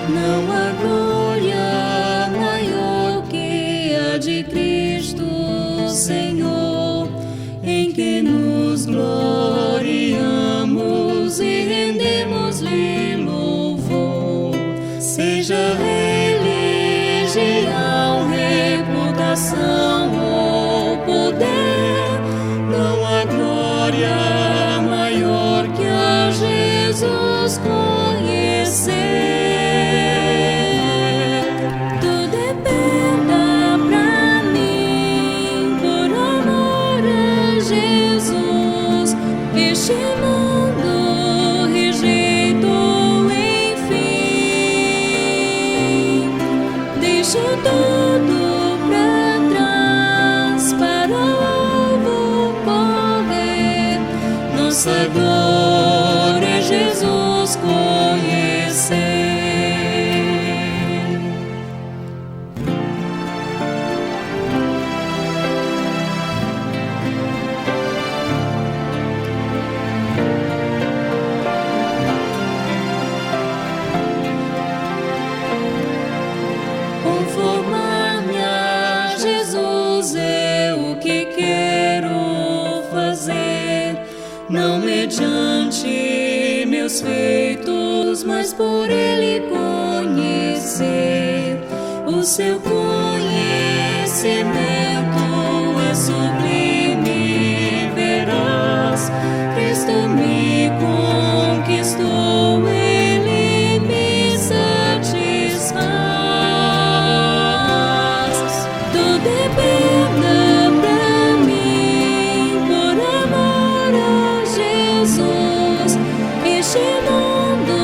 Não há glória maior que a de Cristo, Senhor, em que nos gloriamos e rendemos-lhe louvor. Seja religião, reputação ou poder, não há glória maior que a Jesus conhecer. Tudo é perda pra mim, por amor a Jesus. Este mundo rejeitou, enfim. Deixa tudo pra trás, para o alvo correr. Nossa glória é Jesus conhecer. Conformar-me a Jesus é o que quero fazer, não mediante meus feitos, mas por Ele conhecer. O seu conhecimento é sublime, veraz. Cristo me conquistou, Ele me satisfaz. Tudo é perda pra mim, por amor a Jesus. Este mundo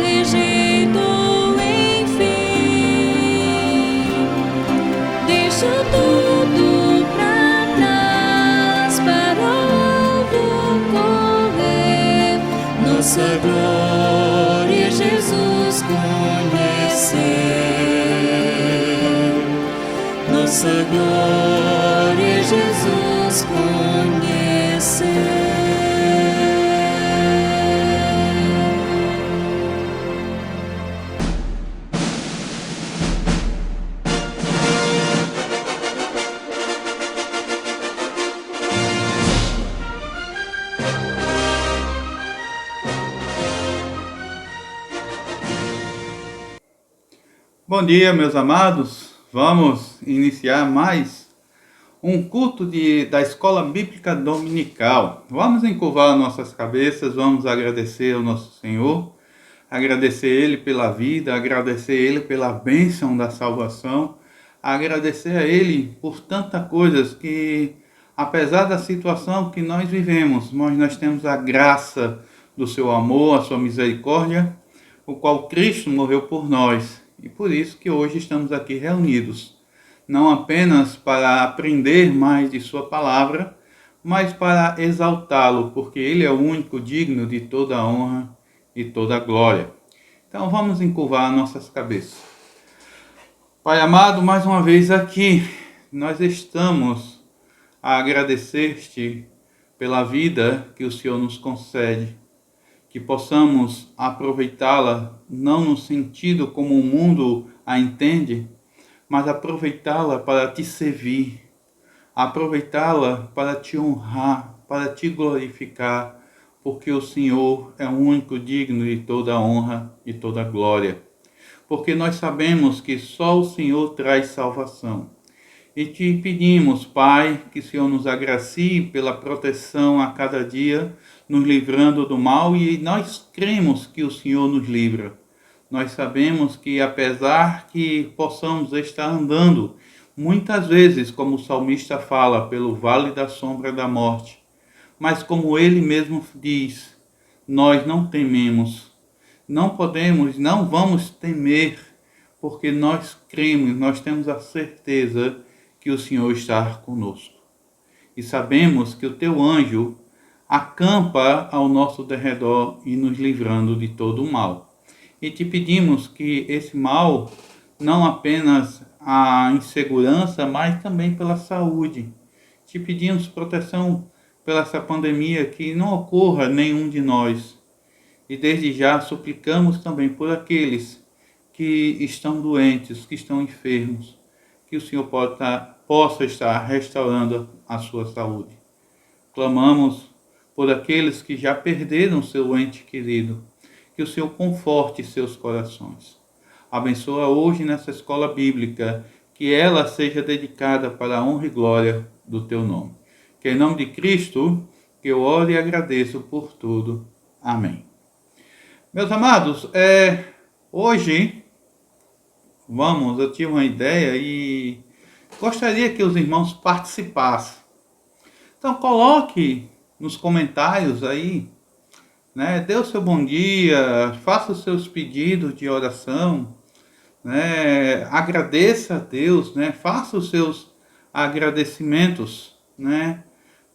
rejeitou, enfim. Deixa tudo pra trás, para o alvo correr. Nossa glória é Jesus conhecer. Nossa glória é Jesus conhecer. Bom dia, meus amados. Vamos iniciar mais um culto da Escola Bíblica Dominical. Vamos encurvar nossas cabeças, vamos agradecer ao nosso Senhor, agradecer Ele pela vida, agradecer Ele pela bênção da salvação, agradecer a Ele por tantas coisas que, apesar da situação que nós vivemos, nós temos a graça do seu amor, a sua misericórdia, o qual Cristo morreu por nós. E por isso que hoje estamos aqui reunidos, não apenas para aprender mais de sua palavra, mas para exaltá-lo, porque ele é o único digno de toda a honra e toda a glória. Então vamos encurvar nossas cabeças. Pai amado, mais uma vez aqui, nós estamos a agradecer-te pela vida que o Senhor nos concede, que possamos aproveitá-la não no sentido como o mundo a entende, mas aproveitá-la para te servir, aproveitá-la para te honrar, para te glorificar, porque o Senhor é o único digno de toda a honra e toda a glória. Porque nós sabemos que só o Senhor traz salvação. E te pedimos, Pai, que o Senhor nos agracie pela proteção a cada dia, nos livrando do mal, e nós cremos que o Senhor nos livra. Nós sabemos que, apesar que possamos estar andando, muitas vezes, como o salmista fala, pelo vale da sombra da morte, mas como ele mesmo diz, nós não tememos, não podemos, não vamos temer, porque nós cremos, nós temos a certeza que o Senhor está conosco. E sabemos que o teu anjo acampa ao nosso derredor e nos livrando de todo o mal. E te pedimos que esse mal, não apenas a insegurança, mas também pela saúde. Te pedimos proteção pela essa pandemia, que não ocorra nenhum de nós. E desde já suplicamos também por aqueles que estão doentes, que estão enfermos, que o Senhor possa estar restaurando a sua saúde. Clamamos por aqueles que já perderam seu ente querido, que o Senhor conforte seus corações. Abençoa hoje nessa escola bíblica, que ela seja dedicada para a honra e glória do teu nome. Que em nome de Cristo, que eu oro e agradeço por tudo. Amém. Meus amados, hoje eu tive uma ideia e gostaria que os irmãos participassem. Então coloque nos comentários aí, né? Dê o seu bom dia, faça os seus pedidos de oração, né? Agradeça a Deus, né? Faça os seus agradecimentos, né?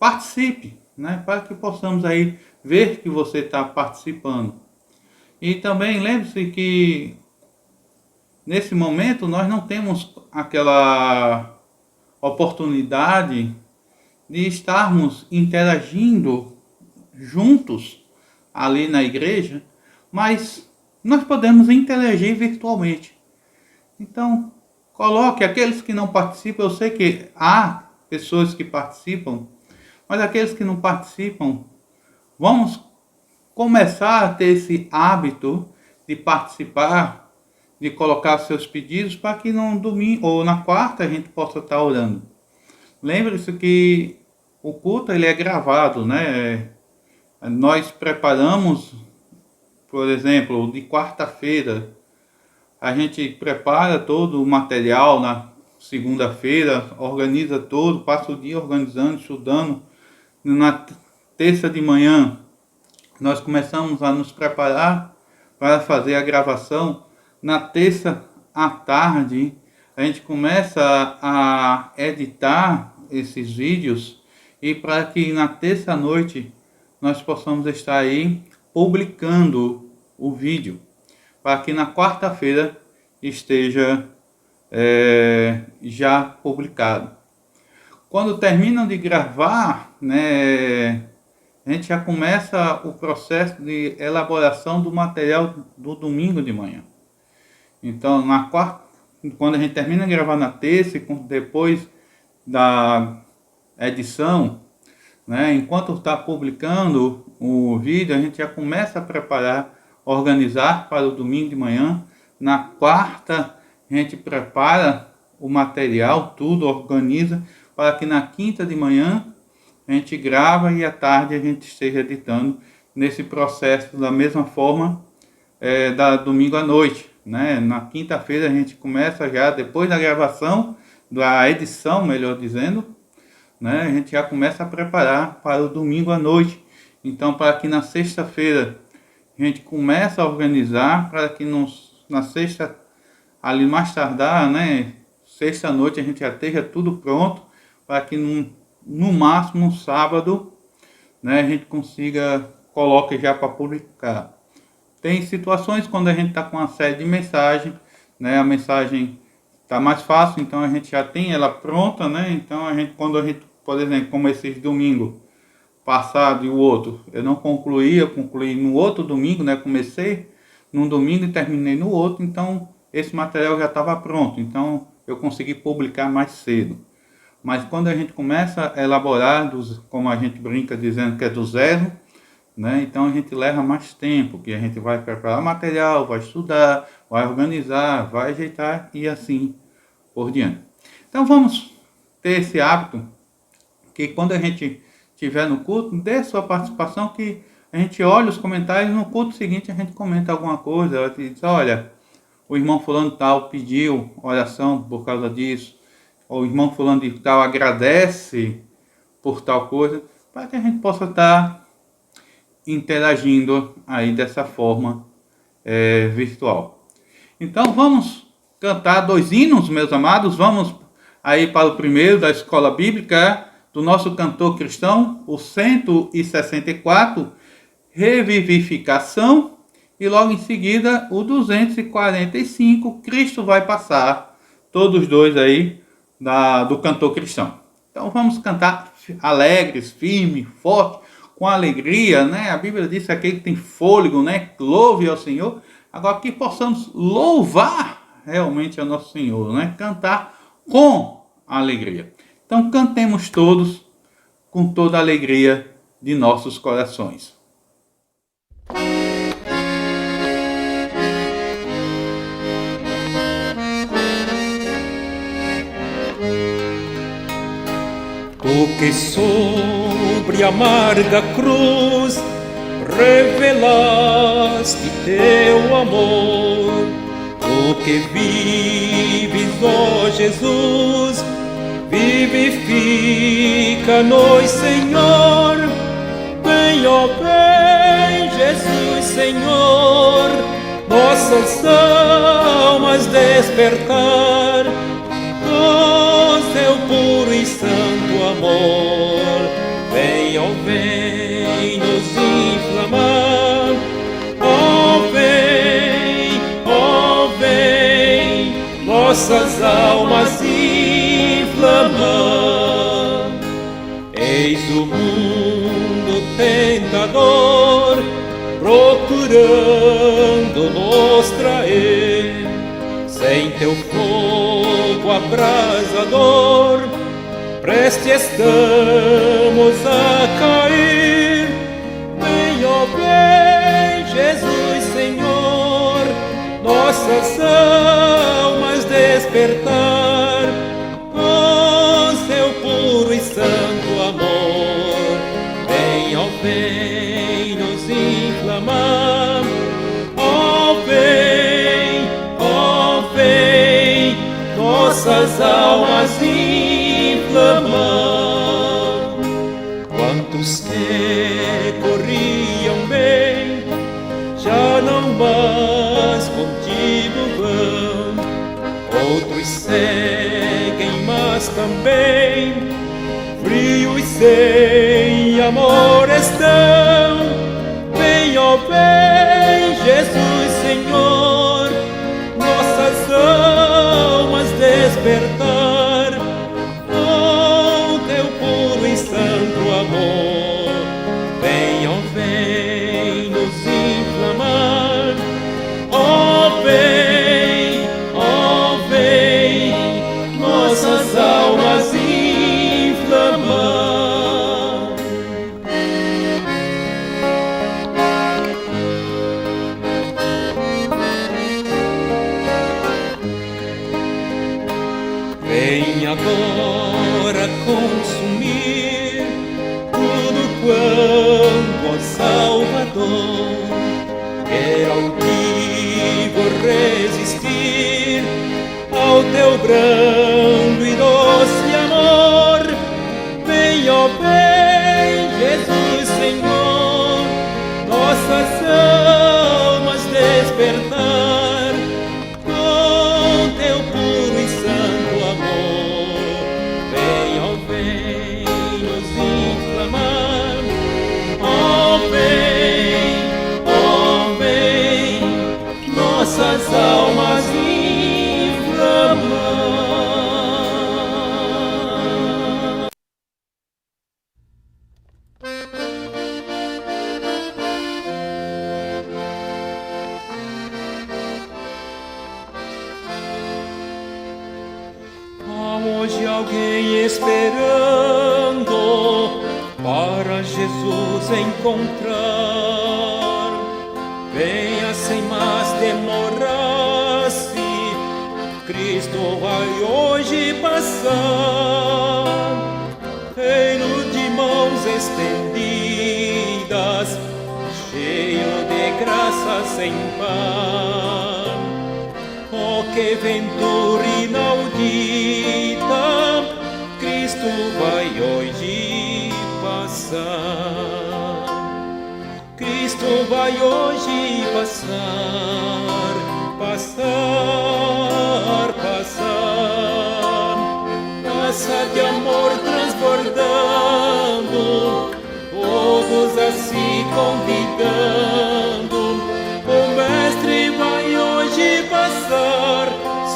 Participe, né? Para que possamos aí ver que você está participando. E também lembre-se que nesse momento nós não temos aquela oportunidade de estarmos interagindo juntos ali na igreja, mas nós podemos interagir virtualmente. Então, coloque aqueles que não participam. Eu sei que há pessoas que participam, mas aqueles que não participam, vamos começar a ter esse hábito de participar, de colocar seus pedidos para que no domingo ou na quarta a gente possa estar orando. Lembre-se que o culto ele é gravado, né? Nós preparamos, por exemplo, de quarta-feira, a gente prepara todo o material na segunda-feira, organiza todo, passa o dia organizando, estudando. Na terça de manhã, nós começamos a nos preparar para fazer a gravação. Na terça à tarde, a gente começa a editar esses vídeos e para que na terça à noite nós possamos estar aí publicando o vídeo, para que na quarta-feira esteja já publicado. Quando terminam de gravar, né, a gente já começa o processo de elaboração do material do domingo de manhã. Então, na quarta, quando a gente termina de gravar na terça, depois da edição, né, enquanto está publicando o vídeo, a gente já começa a preparar, organizar para o domingo de manhã. Na quarta, a gente prepara o material, tudo organiza, para que na quinta de manhã a gente grava e à tarde a gente esteja editando nesse processo da mesma forma da domingo à noite, né? Na quinta-feira a gente começa já, depois da gravação, da edição, melhor dizendo, né? A gente já começa a preparar para o domingo à noite. Então, para que na sexta-feira a gente comece a organizar, para que na sexta, ali mais tardar, né? Sexta-noite a gente já esteja tudo pronto, para que no máximo no sábado, né, a gente coloque já para publicar. Tem situações quando a gente está com uma série de mensagens, né, a mensagem está mais fácil, então a gente já tem ela pronta, né? Então quando a gente, por exemplo, como esses domingos passado e o outro, eu não concluí, eu concluí no outro domingo, né? Comecei num domingo e terminei no outro, então esse material já estava pronto, então eu consegui publicar mais cedo. Mas quando a gente começa a elaborar, como a gente brinca dizendo que é do zero, né? Então a gente leva mais tempo, que a gente vai preparar material, vai estudar, vai organizar, vai ajeitar e assim por diante. Então vamos ter esse hábito, que quando a gente estiver no culto, dê sua participação, que a gente olha os comentários, no culto seguinte a gente comenta alguma coisa, ela te diz, olha, o irmão fulano tal pediu oração por causa disso, ou o irmão fulano de tal agradece por tal coisa, para que a gente possa estar interagindo aí dessa forma virtual. Então vamos cantar 2 hinos, meus amados. Vamos aí para o primeiro da escola bíblica do nosso cantor cristão, o 164, Revivificação, e logo em seguida o 245, Cristo vai passar. Todos dois aí do cantor cristão. Então vamos cantar alegres, firme, forte, com alegria, né? A Bíblia diz que aquele que tem fôlego, né? Louve ao Senhor. Agora que possamos louvar realmente a nosso Senhor, né? Cantar com alegria. Então cantemos todos com toda a alegria de nossos corações. Tu que sobre a amarga cruz revelaste teu amor, tu que vives, ó Jesus, vivifica-nos, Senhor. Vem, ó vem, Jesus, Senhor, nossas almas despertar com seu puro e santo amor. Vem, ó vem, nos inflamar, ó vem, nossas almas inflamar. Eis o mundo tentador procurando nos trair, sem teu fogo abrasador, preste estamos a cair. Vem, ó vem, Jesus, Senhor, nossas almas despertar com seu puro e santo amor. Vem, ó vem, nos inflamar, ó vem, nossas almas inflamar. Quantos que corriam bem, já não mais contigo vão. Outros seguem, mas também frios sem amor estão. Vem, ó vem, Jesus, Senhor, nossas almas despertar com teu puro e santo amor. Vem, ó vem, nos inflamar, ó vem, nossas almas inflamar. Vem agora consumir tudo quanto, ó Salvador, quer altivo resistir ao teu brando e doce amor. Vem, ó vem, Jesus, Senhor, nossas almas despertar com teu puro e santo amor. Vem, ó vem, nos inflamar, ó vem, nossas almas inflamar. Há hoje alguém esperando para Jesus encontrar. Venha sem mais demorar-se, Cristo vai hoje passar. Reino de mãos estendidas, cheio de graça sem par. Oh, que ventura inaudita, Cristo vai hoje passar. Cristo vai hoje passar, passar, passar. Passa de amor transbordando, todos a se convidando. O Mestre vai hoje passar,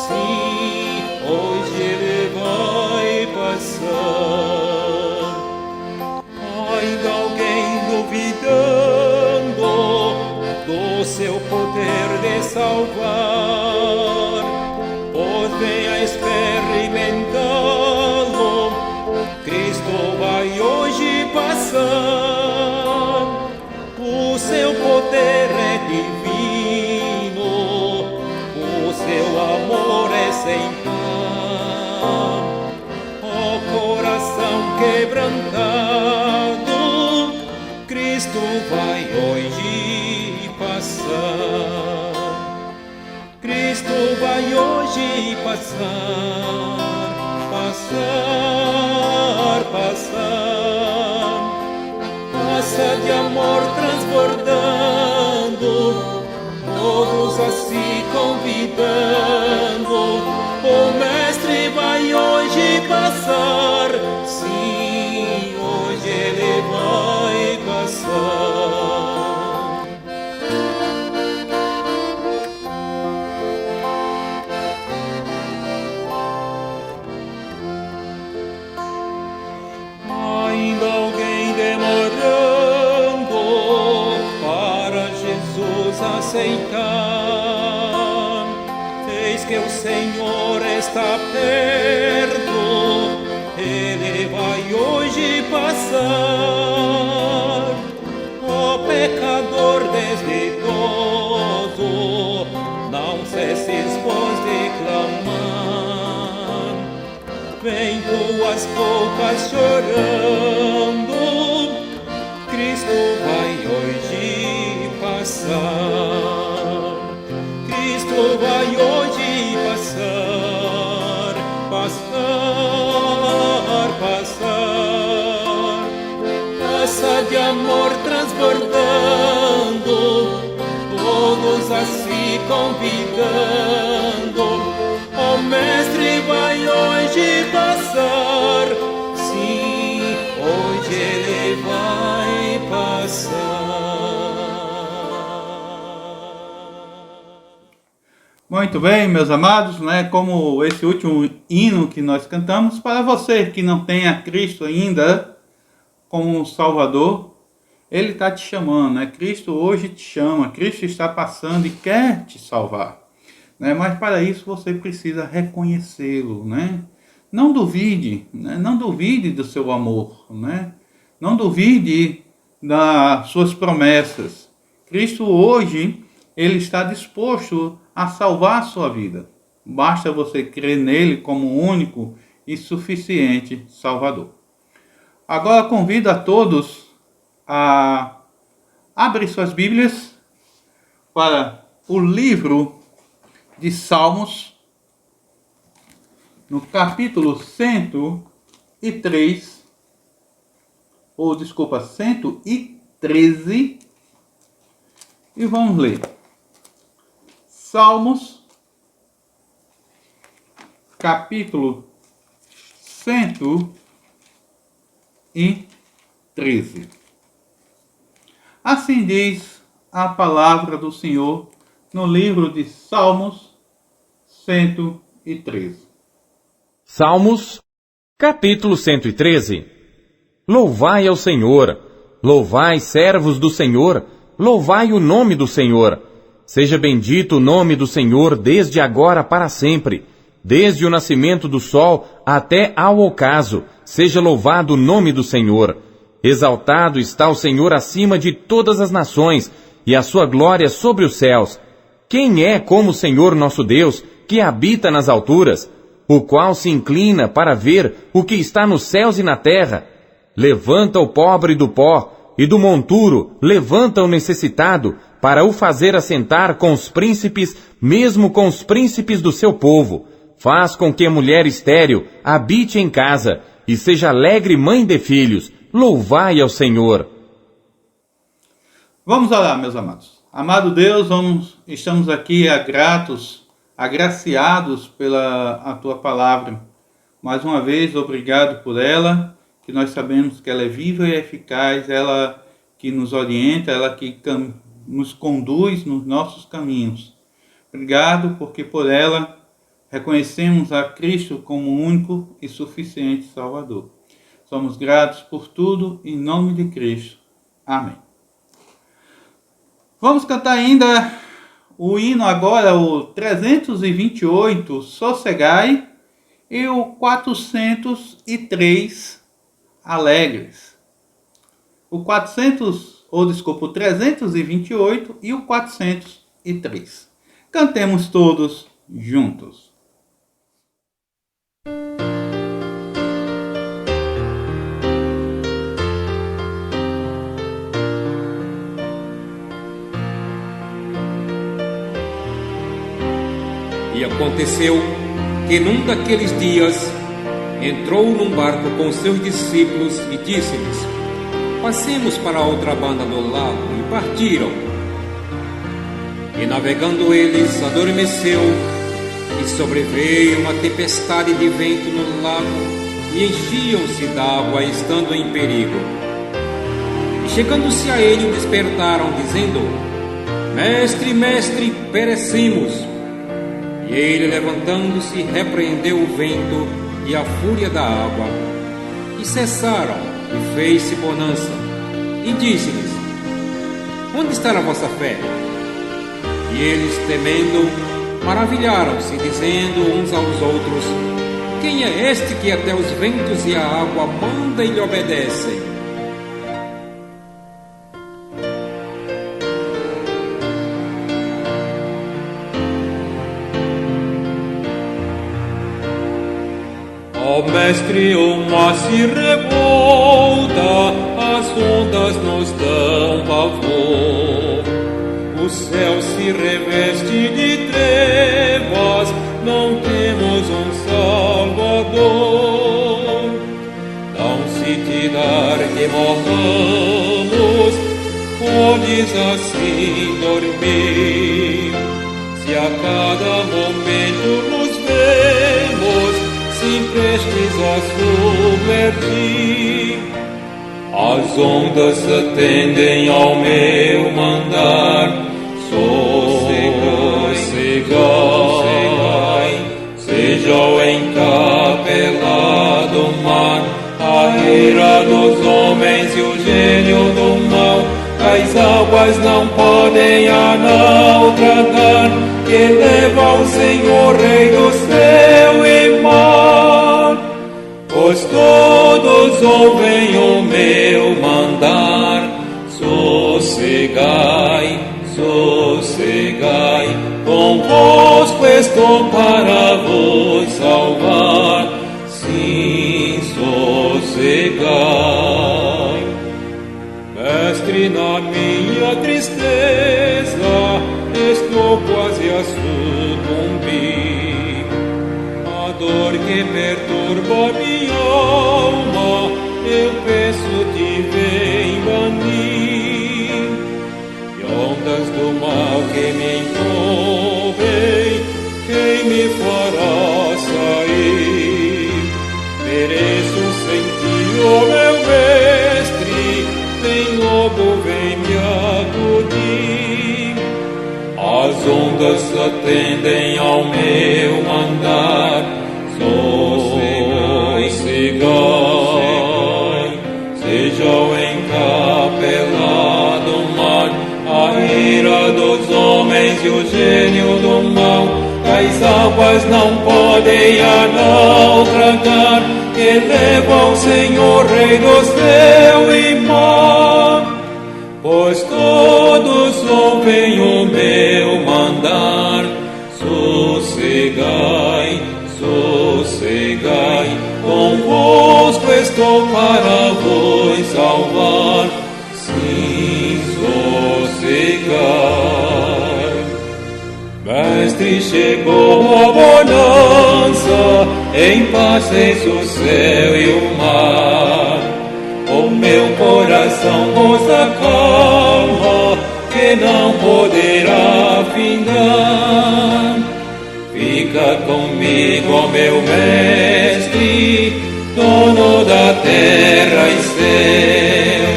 sim, hoje ele vai passar. Ainda alguém duvidando do seu poder de seu amor é sem par. Ó coração quebrantado, Cristo vai hoje passar. Cristo vai hoje passar, passar, passar. Passa de amor transbordando, todos a se convidando. O Mestre vai hoje passar, sim, hoje ele vai passar. Ainda alguém demorando para Jesus aceitar. Eis que o Senhor está perto, ele vai hoje passar. Ó pecador desditoso, não cesses pois de clamar. Vem tuas culpas chorando, Cristo vai hoje passar. Cristo vai hoje passar, passar, passar. Passa de amor transbordando, todos a se convidando. O Mestre vai hoje passar, sim, hoje ele vai passar. Muito bem, meus amados, né? Como esse último hino que nós cantamos, para você que não tem a Cristo ainda como Salvador, Ele está te chamando, né? Cristo hoje te chama, Cristo está passando e quer te salvar, né? Mas para isso você precisa reconhecê-lo, né? Não duvide, né? Não duvide do seu amor, né? Não duvide das suas promessas. Cristo hoje, Ele está disposto a salvar a sua vida. Basta você crer nele como único e suficiente Salvador. Agora convido a todos a abrir suas Bíblias para o livro de Salmos, no capítulo 113, 113, e vamos ler. Salmos, capítulo 113. Assim diz a palavra do Senhor no livro de Salmos 113. Salmos, capítulo 113. Louvai ao Senhor, louvai, servos do Senhor, louvai o nome do Senhor. Seja bendito o nome do Senhor desde agora para sempre. Desde o nascimento do sol até ao ocaso, seja louvado o nome do Senhor. Exaltado está o Senhor acima de todas as nações, e a sua glória sobre os céus. Quem é como o Senhor nosso Deus, que habita nas alturas, o qual se inclina para ver o que está nos céus e na terra? Levanta o pobre do pó, e do monturo levanta o necessitado, para o fazer assentar com os príncipes, mesmo com os príncipes do seu povo. Faz com que a mulher estéril habite em casa, e seja alegre mãe de filhos. Louvai ao Senhor. Vamos orar, meus amados. Amado Deus, estamos aqui gratos, agraciados pela a Tua palavra. Mais uma vez, obrigado por ela, que nós sabemos que ela é viva e eficaz, ela que nos orienta, ela que nos conduz nos nossos caminhos. Obrigado porque por ela reconhecemos a Cristo como único e suficiente Salvador. Somos gratos por tudo, em nome de Cristo. Amém. Vamos cantar ainda o hino agora, o 328, Sossegai, e o 403, Alegres. O 328 e o 403. Cantemos todos juntos. E aconteceu que num daqueles dias entrou num barco com seus discípulos e disse-lhes: passemos para a outra banda do lago. E partiram. E navegando eles, adormeceu, e sobreveio uma tempestade de vento no lago, e enchiam-se d'água, estando em perigo. E chegando-se a ele, o despertaram, dizendo: Mestre, mestre, perecemos. E ele, levantando-se, repreendeu o vento e a fúria da água, e cessaram, e fez-se bonança. E disse-lhes: onde está a vossa fé? E eles, temendo, maravilharam-se, dizendo uns aos outros: quem é este que até os ventos e a água manda e lhe obedecem? Ó mestre, o mar se revolta, as ondas nos dão pavor, o céu se reveste de trevas, não temos um Salvador. Não se te dar que morramos, podes assim dormir, se a cada momento nos vemos, se prestes a submergir. As ondas atendem ao meu mandar, sossegai, seja o encapelado mar, a ira dos homens e o gênio do mal. As águas não podem a não tragar, que leva o Senhor, Rei do céu e mar. Pois todos ouvem o meu mandar, sossegai, sossegai, convosco estou para vos salvar, sim, sossegai. Mestre, na minha tristeza, estou quase a sucumbir, a dor que perturba minha alma, eu peço-te, vem banir. E ondas do mal que me envolvem, quem me fará sair? Pereço sem ti, ó meu mestre, vem logo, vem me acudir. As ondas atendem ao meu mandar, sossegai, seja o encapelado mar, a ira dos homens e o gênio do mal. As águas não podem a não tragar, que leva o Senhor, Rei do céu e mar. Pois todos ouvem o meu mandar, sossegai, sossegai, convosco estou para vos salvar, sim, sossegai. Mestre, chegou a bonança, em paz cessa o céu e o mar. O meu coração vos acalma, que não poderá findar. Fica comigo, ó meu mestre, dono da terra e céu,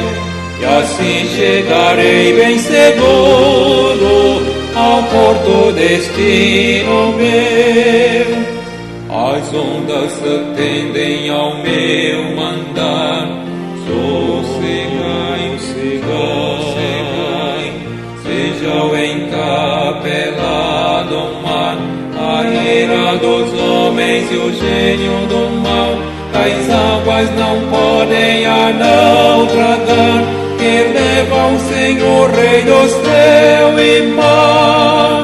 e assim chegarei bem seguro ao porto destino meu. As ondas atendem ao meu mandar, sossegai, sossegai, seja o encapelado mar, a ira dos homens e o gênio do mal. As águas não podem a não tragar, que leva o Senhor, Rei do céu e mar.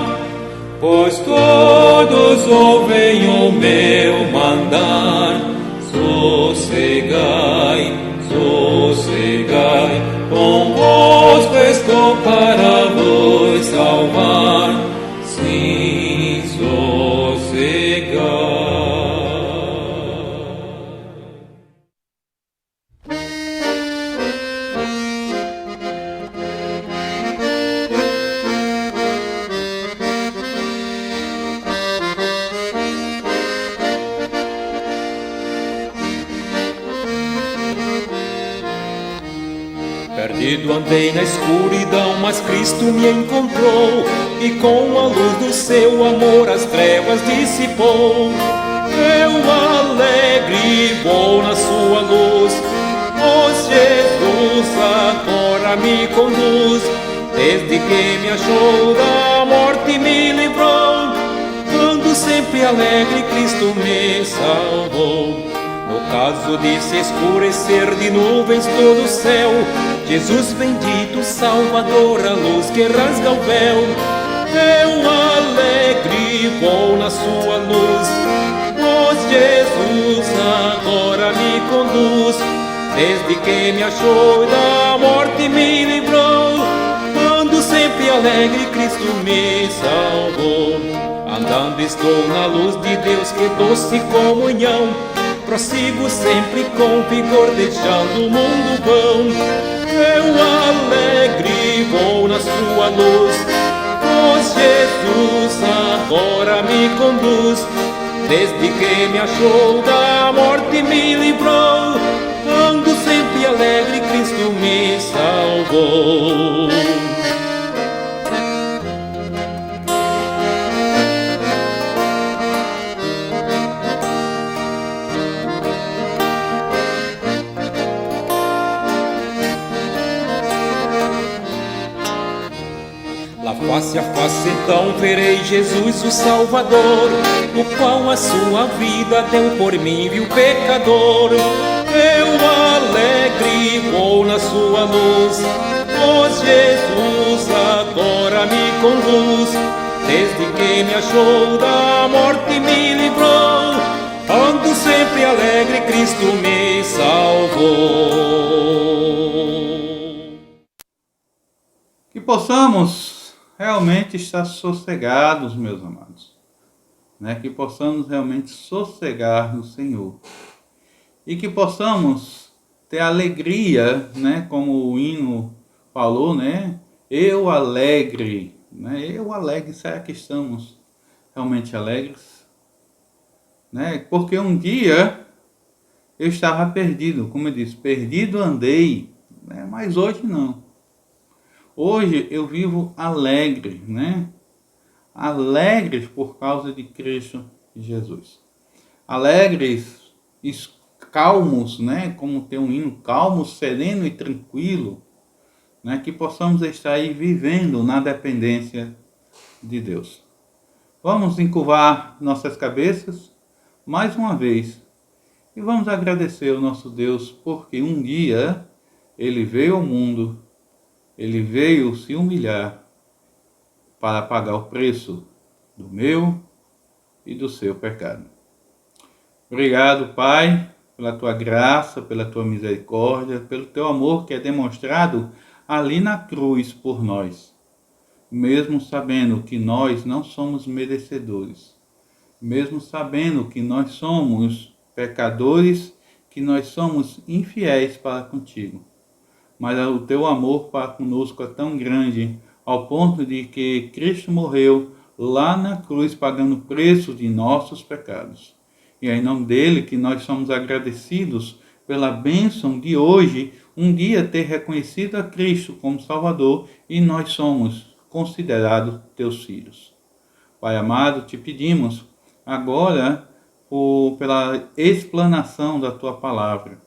Pois todos ouvem o meu mandar. Sossegai, sossegai, convosco estou para vos salvar. Sim, sossegai. Perdido andei na escuridão, mas Cristo me encontrou, e com a luz do seu amor as trevas dissipou. Eu alegre vou na sua luz, pois Jesus agora me conduz. Desde que me achou da morte me livrou, ando sempre alegre, Cristo me salvou. No caso de se escurecer de nuvens todo o céu, Jesus bendito, Salvador, a luz que rasga o véu. Eu alegre vou na sua luz, pois Jesus agora me conduz. Desde que me achou da morte me livrou, ando sempre alegre, Cristo me salvou. Andando estou na luz de Deus, que doce comunhão. Prossigo sempre com vigor, deixando o mundo vão. Eu alegre vou na sua luz, pois Jesus agora me conduz. Desde que me achou da morte me livrou, ando sempre alegre, Cristo me salvou. Face a face então verei Jesus o Salvador, no qual a sua vida deu por mim, viu pecador. Eu alegre vou na sua luz, pois Jesus agora me conduz. Desde que me achou da morte me livrou, ando sempre alegre, Cristo me salvou. Que possamos realmente estar sossegados, meus amados, né? Que possamos realmente sossegar no Senhor e que possamos ter alegria, né? Como o hino falou, né? Eu alegre, né? Eu alegre. Será que estamos realmente alegres, né? Porque um dia eu estava perdido, como eu disse, perdido andei, né? Mas hoje não. Hoje eu vivo alegre, né? Alegres por causa de Cristo Jesus. Alegres, calmos, né? Como tem um hino, calmo, sereno e tranquilo, né? Que possamos estar aí vivendo na dependência de Deus. Vamos encurvar nossas cabeças mais uma vez e vamos agradecer ao nosso Deus, porque um dia Ele veio ao mundo, Ele veio se humilhar para pagar o preço do meu e do seu pecado. Obrigado, Pai, pela Tua graça, pela Tua misericórdia, pelo Teu amor que é demonstrado ali na cruz por nós. Mesmo sabendo que nós não somos merecedores, mesmo sabendo que nós somos pecadores, que nós somos infiéis para contigo. Mas o teu amor para conosco é tão grande, ao ponto de que Cristo morreu lá na cruz, pagando o preço de nossos pecados. E é em nome dele que nós somos agradecidos pela bênção de hoje, um dia ter reconhecido a Cristo como Salvador, e nós somos considerados teus filhos. Pai amado, te pedimos agora pela explanação da tua palavra,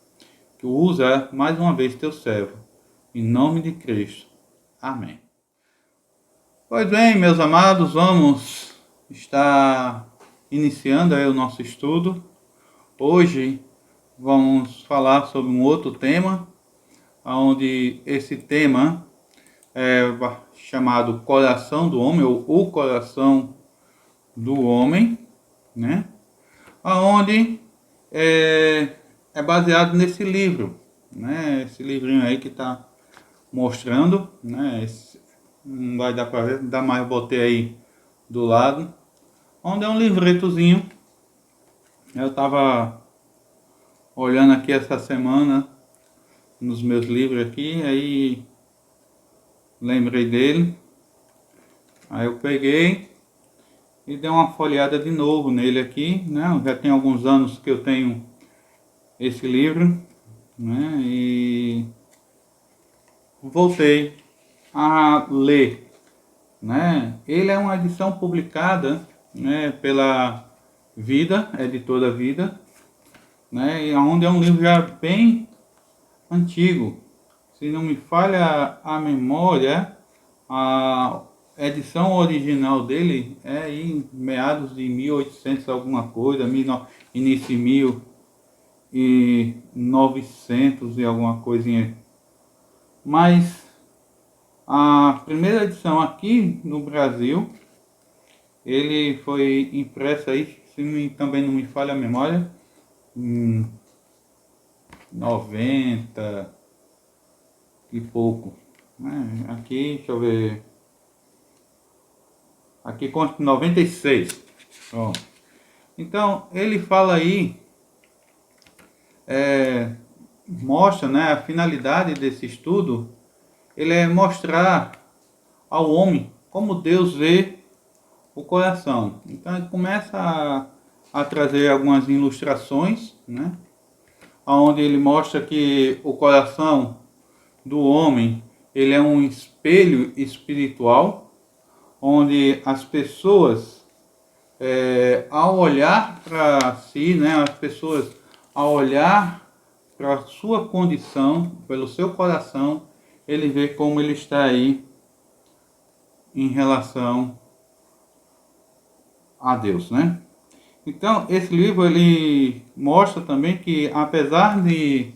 que usa mais uma vez teu servo, em nome de Cristo. Amém. Pois bem, meus amados, vamos estar iniciando aí o nosso estudo. Hoje vamos falar sobre um outro tema, onde esse tema é chamado Coração do Homem, ou O Coração do Homem, né? Aonde é baseado nesse livro, né? Esse livrinho aí que está mostrando, né? Não vai dar para ver, dá mais, eu botei aí do lado, onde é um livretozinho. Eu estava olhando aqui essa semana nos meus livros aqui, aí lembrei dele, aí eu peguei e dei uma folheada de novo nele aqui, né? Já tem alguns anos que eu tenho esse livro, né? E voltei a ler, né? Ele é uma edição publicada, né, pela Vida, editora Vida, né? E onde é um livro já bem antigo. Se não me falha a memória, a edição original dele é em meados de 1800 alguma coisa, início de 1900 e alguma coisinha. Mas a primeira edição aqui no Brasil, ele foi impresso aí, também não me falha a memória, em 90 e pouco. Aqui, deixa eu ver. Aqui consta 96. Ó. Então, ele fala aí, mostra, né, a finalidade desse estudo, ele é mostrar ao homem como Deus vê o coração. Então, ele começa a trazer algumas ilustrações, né, onde ele mostra que o coração do homem, ele é um espelho espiritual, onde as pessoas, ao olhar para si, né, as pessoas ao olhar para a sua condição, pelo seu coração, ele vê como ele está aí em relação a Deus, né? Então, esse livro ele mostra também que, apesar de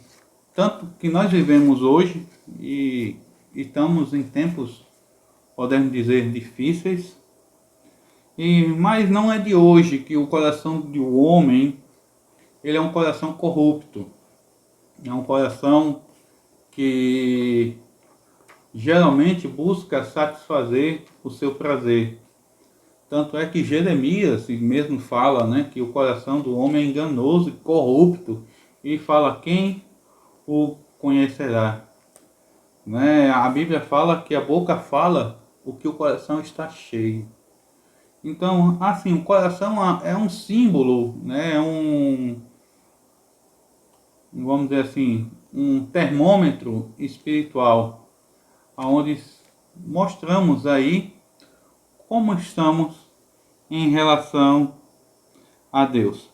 tanto que nós vivemos hoje e estamos em tempos, podemos dizer, difíceis, mas não é de hoje que o coração do homem, ele é um coração corrupto. É um coração que geralmente busca satisfazer o seu prazer. Tanto é que Jeremias mesmo fala, né, que o coração do homem é enganoso e corrupto, e fala: quem o conhecerá? Né? A Bíblia fala que a boca fala o que o coração está cheio. Então, assim, o coração é um símbolo, né, vamos dizer assim, um termômetro espiritual, onde mostramos aí como estamos em relação a Deus.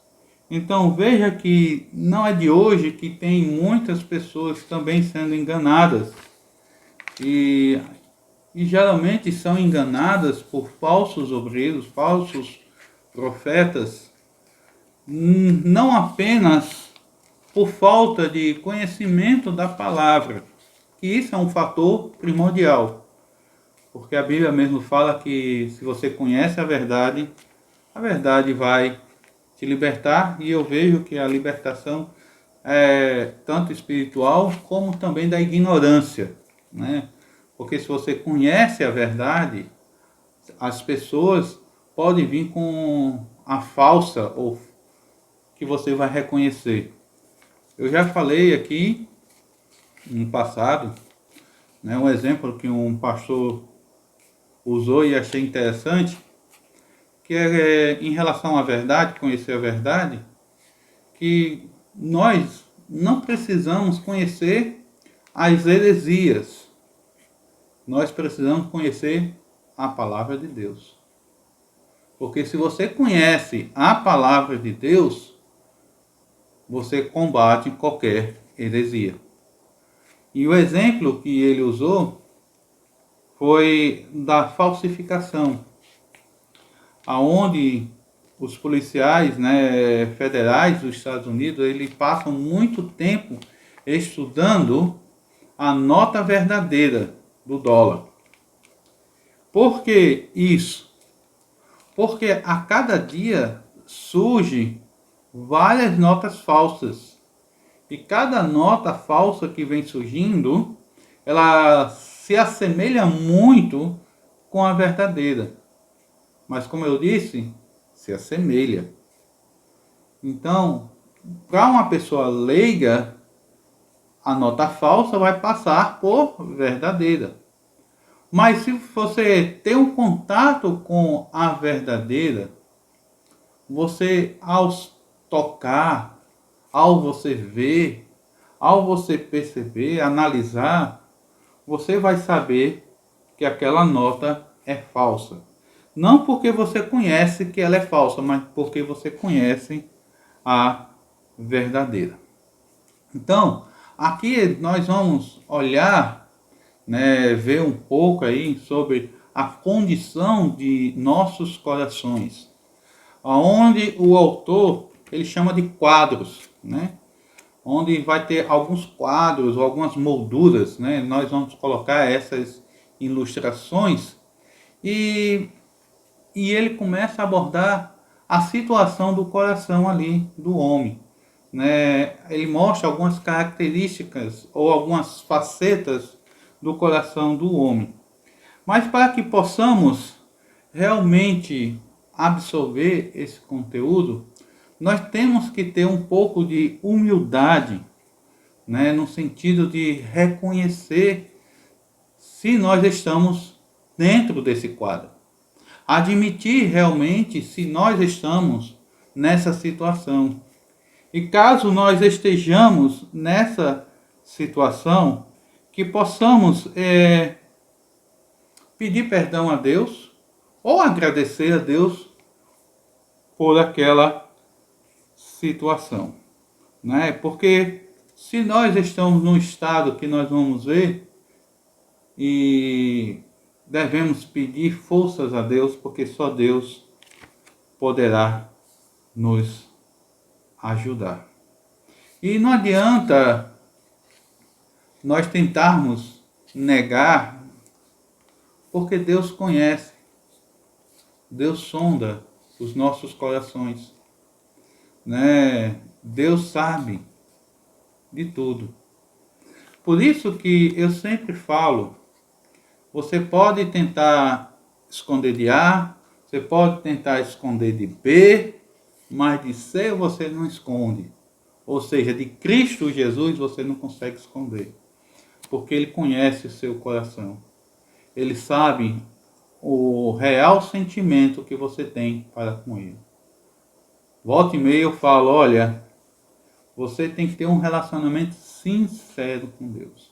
Então veja que não é de hoje que tem muitas pessoas também sendo enganadas, e geralmente são enganadas por falsos obreiros, falsos profetas, não apenas por falta de conhecimento da palavra, que isso é um fator primordial. Porque a Bíblia mesmo fala que se você conhece a verdade vai te libertar. E eu vejo que a libertação é tanto espiritual como também da ignorância, né? Porque se você conhece a verdade, as pessoas podem vir com a falsa, ou que você vai reconhecer. Eu já falei aqui no passado, né, um exemplo que um pastor usou e achei interessante, que é em relação à verdade, conhecer a verdade, que nós não precisamos conhecer as heresias, nós precisamos conhecer a palavra de Deus. Porque se você conhece a palavra de Deus, você combate qualquer heresia. E o exemplo que ele usou foi da falsificação, aonde os policiais, né, federais dos Estados Unidos, eles passam muito tempo estudando a nota verdadeira do dólar. Por que isso? Porque a cada dia surge várias notas falsas. E cada nota falsa que vem surgindo, ela se assemelha muito com a verdadeira. Mas como eu disse, se assemelha. Então, para uma pessoa leiga, a nota falsa vai passar por verdadeira. Mas se você tem um contato com a verdadeira, você ao tocar, ao você ver, ao você perceber, analisar, você vai saber que aquela nota é falsa. Não porque você conhece que ela é falsa, mas porque você conhece a verdadeira. Então, aqui nós vamos olhar, ver um pouco aí sobre a condição de nossos corações, onde o autor ele chama de quadros, onde vai ter alguns quadros, algumas molduras, nós vamos colocar essas ilustrações e ele começa a abordar a situação do coração ali do homem. Ele mostra algumas características ou algumas facetas do coração do homem. Mas para que possamos realmente absorver esse conteúdo, nós temos que ter um pouco de humildade, no sentido de reconhecer se nós estamos dentro desse quadro. Admitir realmente se nós estamos nessa situação. E caso nós estejamos nessa situação, que possamos pedir perdão a Deus ou agradecer a Deus por aquela situação. Porque se nós estamos num estado que nós vamos ver e devemos pedir forças a Deus, porque só Deus poderá nos ajudar. E não adianta nós tentarmos negar, porque Deus conhece, Deus sonda os nossos corações, Deus sabe de tudo. Por isso que eu sempre falo, você pode tentar esconder de A, você pode tentar esconder de B, mas de C você não esconde. Ou seja, de Cristo Jesus você não consegue esconder. Porque Ele conhece o seu coração. Ele sabe o real sentimento que você tem para com Ele. Volta e meia eu falo, olha, você tem que ter um relacionamento sincero com Deus.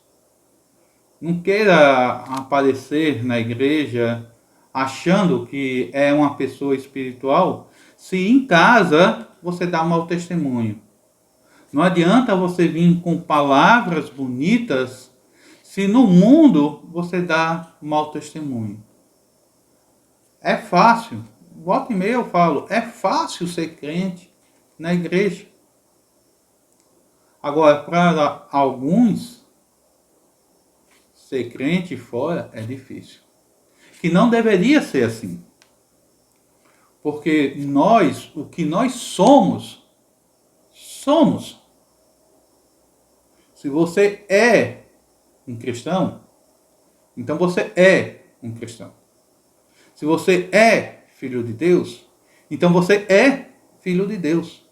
Não queira aparecer na igreja achando que é uma pessoa espiritual, se em casa você dá mau testemunho. Não adianta você vir com palavras bonitas, se no mundo você dá mau testemunho. É fácil, volta e meia eu falo, é fácil ser crente na igreja. Agora, para alguns, ser crente fora é difícil. Que não deveria ser assim. Porque nós, o que nós somos. Se você é um cristão, então você é um cristão. Se você é filho de Deus, então você é filho de Deus.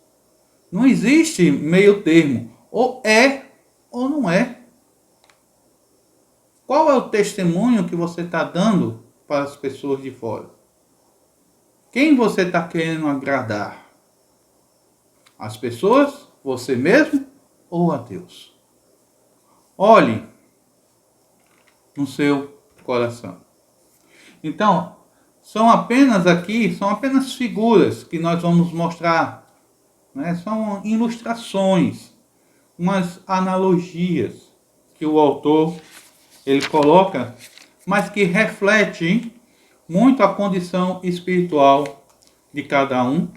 Não existe meio termo. Ou é ou não é. Qual é o testemunho que você está dando para as pessoas de fora? Quem você está querendo agradar? As pessoas, você mesmo ou a Deus? Olhe no seu coração. Então, são apenas figuras que nós vamos mostrar. São ilustrações, umas analogias que o autor ele coloca, mas que reflete muito a condição espiritual de cada um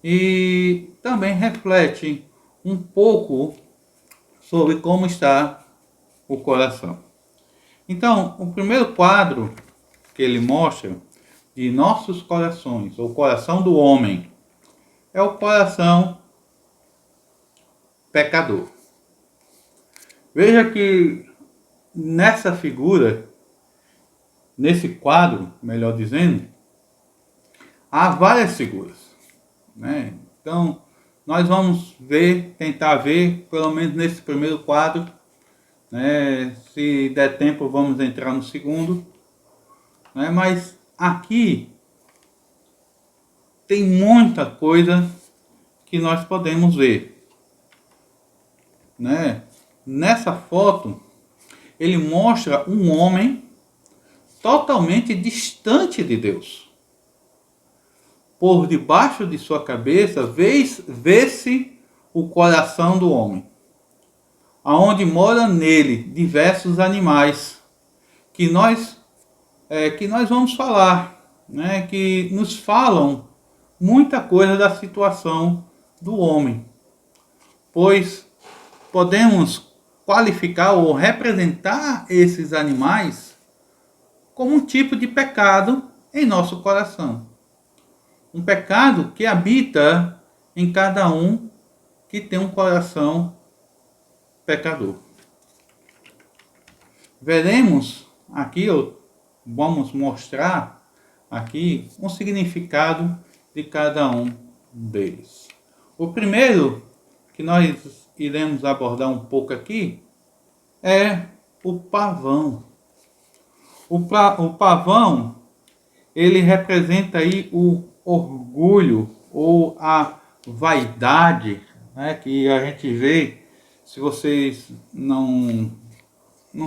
e também reflete um pouco sobre como está o coração. Então, o primeiro quadro que ele mostra de nossos corações, o coração do homem, é o coração pecador. Veja que nessa figura, nesse quadro, melhor dizendo, há várias figuras, né? Então, nós vamos tentar ver, pelo menos nesse primeiro quadro, né? Se der tempo, vamos entrar no segundo, né? Mas aqui tem muita coisa que nós podemos ver, né? Nessa foto, ele mostra um homem totalmente distante de Deus. Por debaixo de sua cabeça vê-se o coração do homem, aonde moram nele diversos animais que nós vamos falar, né? Que nos falam muita coisa da situação do homem, pois podemos qualificar ou representar esses animais como um tipo de pecado em nosso coração. Um pecado que habita em cada um que tem um coração pecador. Veremos aqui, vamos mostrar aqui um significado de cada um deles. O primeiro que nós iremos abordar um pouco aqui é o pavão. O pavão, ele representa aí o orgulho ou a vaidade, né, que a gente vê. Se vocês não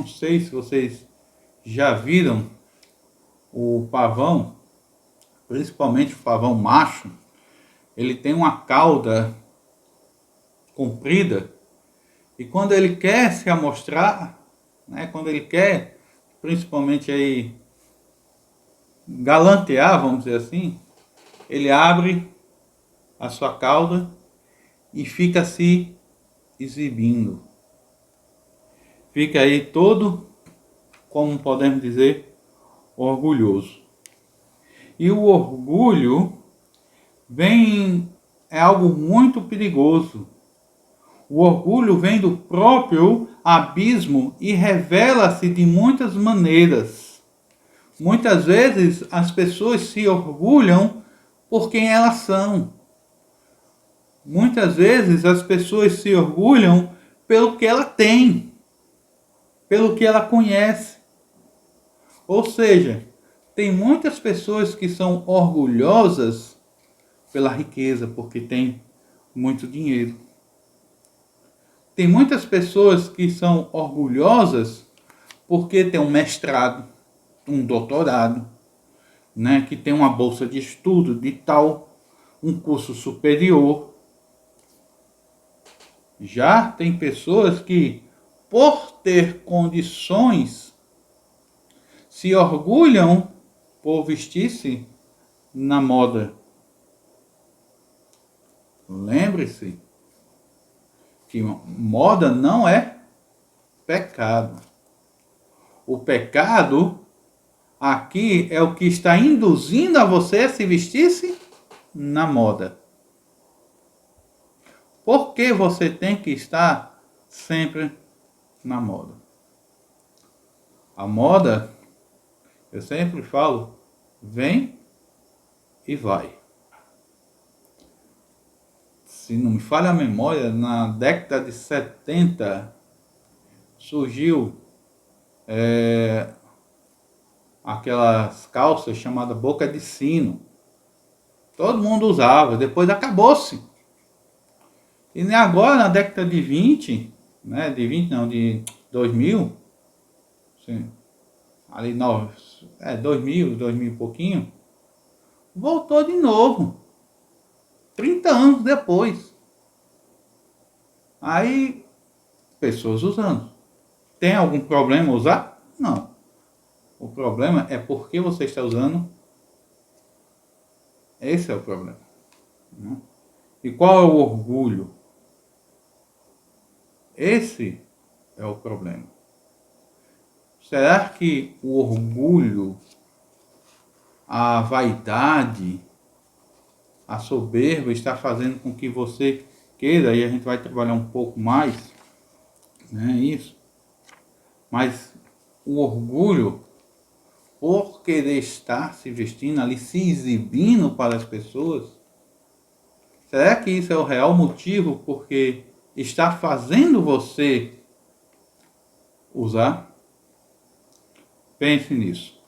sei se vocês já viram o pavão, principalmente o pavão macho, ele tem uma cauda comprida, e quando ele quer se amostrar, né, quando ele quer principalmente aí galantear, vamos dizer assim, ele abre a sua cauda e fica se exibindo. Fica aí todo, como podemos dizer, orgulhoso. E o orgulho é algo muito perigoso. O orgulho vem do próprio abismo e revela-se de muitas maneiras. Muitas vezes as pessoas se orgulham por quem elas são. Muitas vezes as pessoas se orgulham pelo que ela tem, pelo que ela conhece. Ou seja, tem muitas pessoas que são orgulhosas pela riqueza, porque tem muito dinheiro. Tem muitas pessoas que são orgulhosas porque tem um mestrado, um doutorado, né, que tem uma bolsa de estudo de tal, um curso superior. Já tem pessoas que, por ter condições, se orgulham por vestir-se na moda. Lembre-se que moda não é pecado. O pecado aqui é o que está induzindo a você a se vestir-se na moda. Por que você tem que estar sempre na moda? A moda, eu sempre falo, vem e vai. Se não me falha a memória, na década de 70 surgiu aquelas calças chamadas boca de sino. Todo mundo usava, depois acabou-se. E nem agora, na década de 20, né, de 2000, sim, ali 2000 e pouquinho, voltou de novo. 30 anos depois. Aí, pessoas usando. Tem algum problema usar? Não. O problema é porque você está usando. Esse é o problema, né? E qual é o orgulho? Esse é o problema. Será que o orgulho a vaidade, a soberba está fazendo com que você queira, e a gente vai trabalhar um pouco mais, né, isso. Mas o orgulho, por querer estar se vestindo ali, se exibindo para as pessoas, será que isso é o real motivo porque está fazendo você usar? Pense nisso.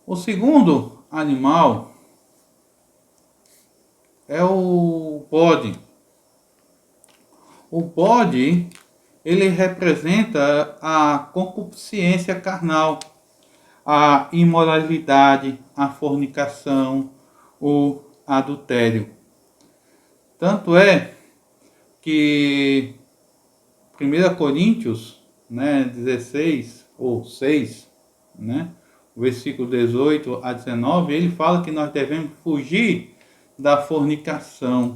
O segundo animal é o bode. O bode, ele representa a concupiscência carnal, a imoralidade, a fornicação, o adultério. Tanto é que 1 Coríntios, né, 16 ou 6, né, versículo 18 a 19, ele fala que nós devemos fugir da fornicação.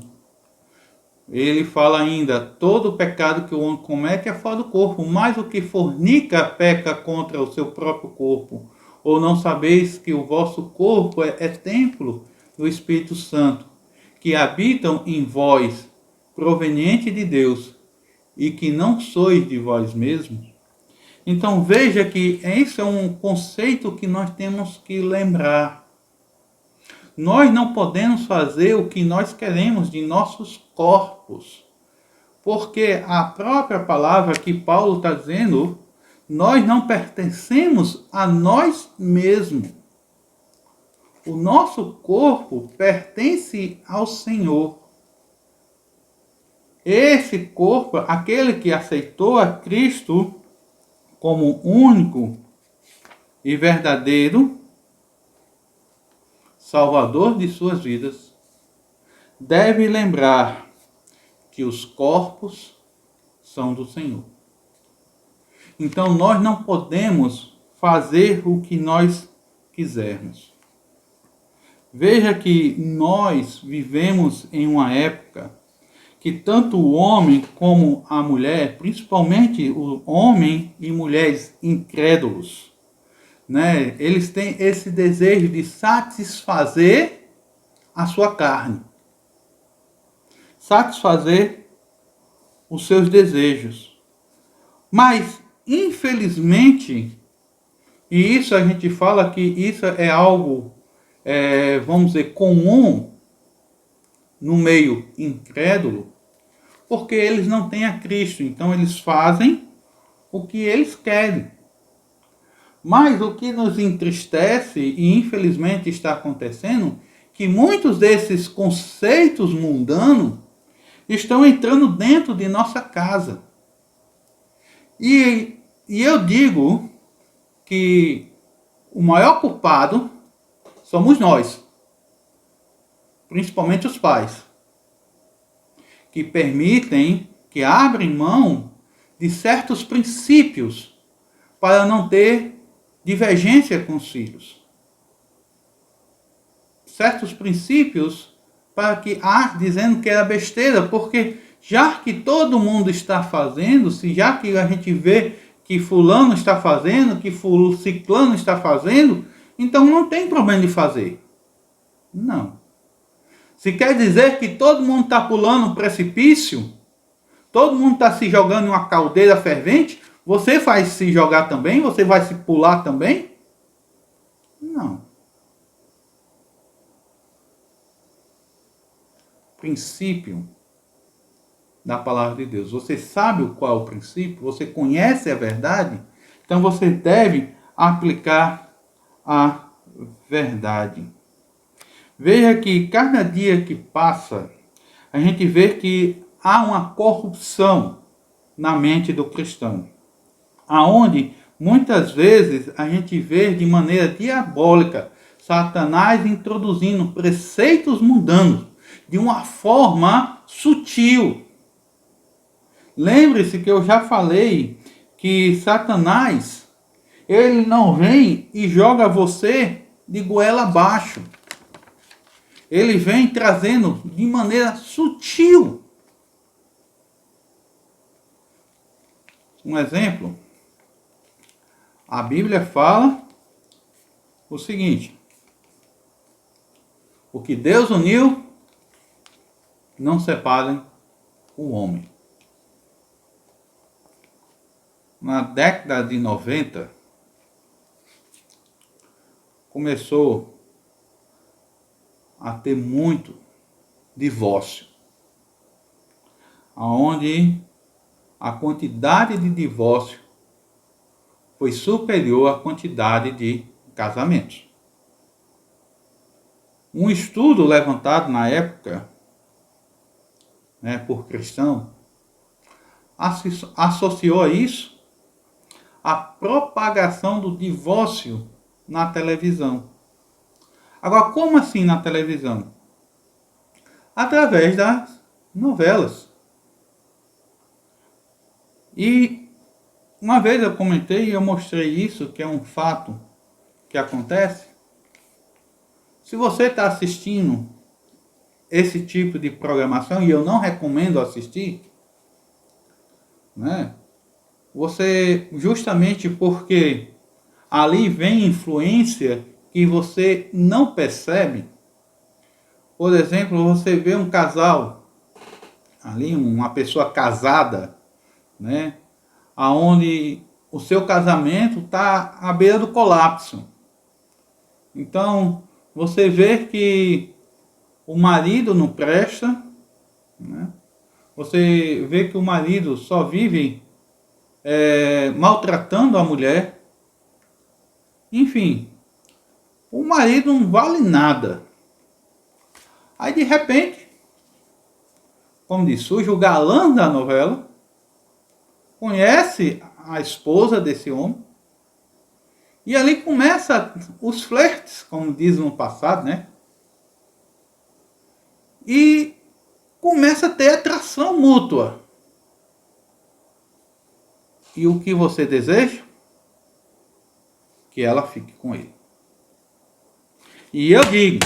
Ele fala ainda, todo pecado que o homem comete é fora do corpo, mas o que fornica peca contra o seu próprio corpo. Ou não sabeis que o vosso corpo é templo do Espírito Santo, que habitam em vós, proveniente de Deus, e que não sois de vós mesmos? Então veja que esse é um conceito que nós temos que lembrar. Nós não podemos fazer o que nós queremos de nossos corpos, porque a própria palavra que Paulo está dizendo, nós não pertencemos a nós mesmos. O nosso corpo pertence ao Senhor. Esse corpo, aquele que aceitou a Cristo como único e verdadeiro Salvador de suas vidas, deve lembrar que os corpos são do Senhor. Então nós não podemos fazer o que nós quisermos. Veja que nós vivemos em uma época que tanto o homem como a mulher, principalmente o homem e mulheres incrédulos, né, eles têm esse desejo de satisfazer a sua carne, satisfazer os seus desejos. Mas, infelizmente, e isso a gente fala que isso é algo, vamos dizer, comum no meio incrédulo, porque eles não têm a Cristo, então eles fazem o que eles querem. Mas o que nos entristece, e infelizmente está acontecendo, que muitos desses conceitos mundanos estão entrando dentro de nossa casa. E eu digo que o maior culpado somos nós, principalmente os pais, que permitem, que abrem mão de certos princípios para não ter divergência com os filhos. Certos princípios para que dizendo que era besteira, porque já que todo mundo está fazendo, se já que a gente vê que fulano está fazendo, que ciclano está fazendo, então não tem problema de fazer. Não. Se quer dizer que todo mundo está pulando um precipício, todo mundo está se jogando em uma caldeira fervente, você vai se jogar também? Você vai se pular também? Não. Princípio da palavra de Deus. Você sabe qual é o princípio? Você conhece a verdade? Então você deve aplicar a verdade. Veja que cada dia que passa, a gente vê que há uma corrupção na mente do cristão, aonde muitas vezes a gente vê de maneira diabólica Satanás introduzindo preceitos mundanos de uma forma sutil. Lembre-se que eu já falei que Satanás, ele não vem e joga você de goela abaixo. Ele vem trazendo de maneira sutil. Um exemplo. A Bíblia fala o seguinte: o que Deus uniu, não separem o homem. Na década de 90, começou a ter muito divórcio, onde a quantidade de divórcio foi superior à quantidade de casamentos. Um estudo levantado na época, por cristão, associou a isso a propagação do divórcio na televisão. Agora, como assim na televisão? Através das novelas. E uma vez eu comentei e eu mostrei isso, que é um fato que acontece. Se você está assistindo esse tipo de programação, e eu não recomendo assistir, você, justamente porque ali vem influência que você não percebe. Por exemplo, você vê um casal, ali uma pessoa casada, aonde o seu casamento está à beira do colapso. Então, você vê que o marido não presta, Você vê que o marido só vive maltratando a mulher. Enfim, o marido não vale nada. Aí de repente, como diz, surge o galã da novela, conhece a esposa desse homem, e ali começa os flertes, como diz no passado, E começa a ter atração mútua. E o que você deseja? Que ela fique com ele. E eu digo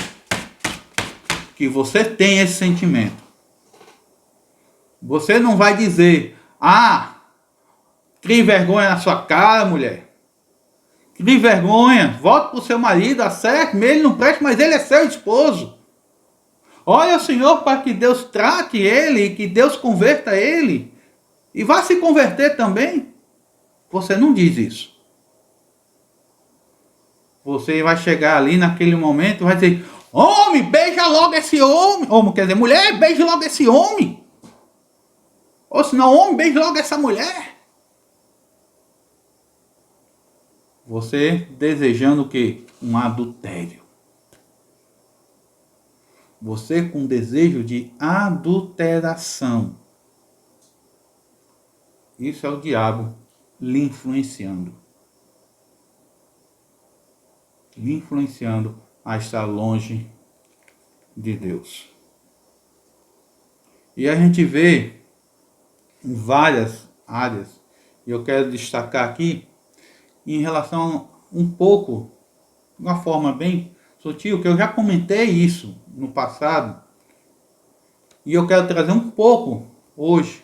que você tem esse sentimento. Você não vai dizer: crie vergonha na sua cara, mulher. Crie vergonha, volte para o seu marido, acerte-me, ele não presta, mas ele é seu esposo. Olha, Senhor, para que Deus trate ele, que Deus converta ele, e vá se converter também. Você não diz isso. Você vai chegar ali naquele momento e vai dizer: homem, beija logo esse homem. Ou quer dizer, mulher, beija logo esse homem. Ou senão, homem, beija logo essa mulher. Você desejando o quê? Um adultério. Você com desejo de adulteração. Isso é o diabo lhe influenciando. Lhe influenciando a estar longe de Deus. E a gente vê em várias áreas, e eu quero destacar aqui, em relação um pouco, de uma forma bem sutil, que eu já comentei isso no passado, e eu quero trazer um pouco hoje,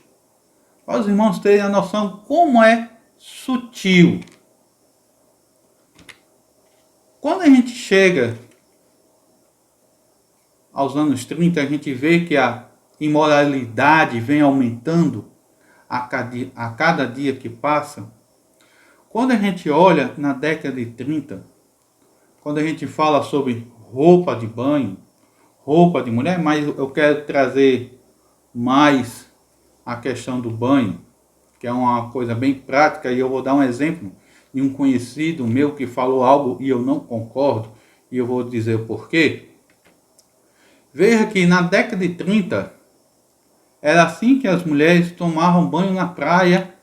para os irmãos terem a noção como é sutil. Quando a gente chega aos anos 30, a gente vê que a imoralidade vem aumentando a cada dia que passa. Quando a gente olha na década de 30, quando a gente fala sobre roupa de banho, roupa de mulher, mas eu quero trazer mais a questão do banho, que é uma coisa bem prática, e eu vou dar um exemplo de um conhecido meu que falou algo e eu não concordo, e eu vou dizer o porquê. Veja que na década de 30, era assim que as mulheres tomavam banho na praia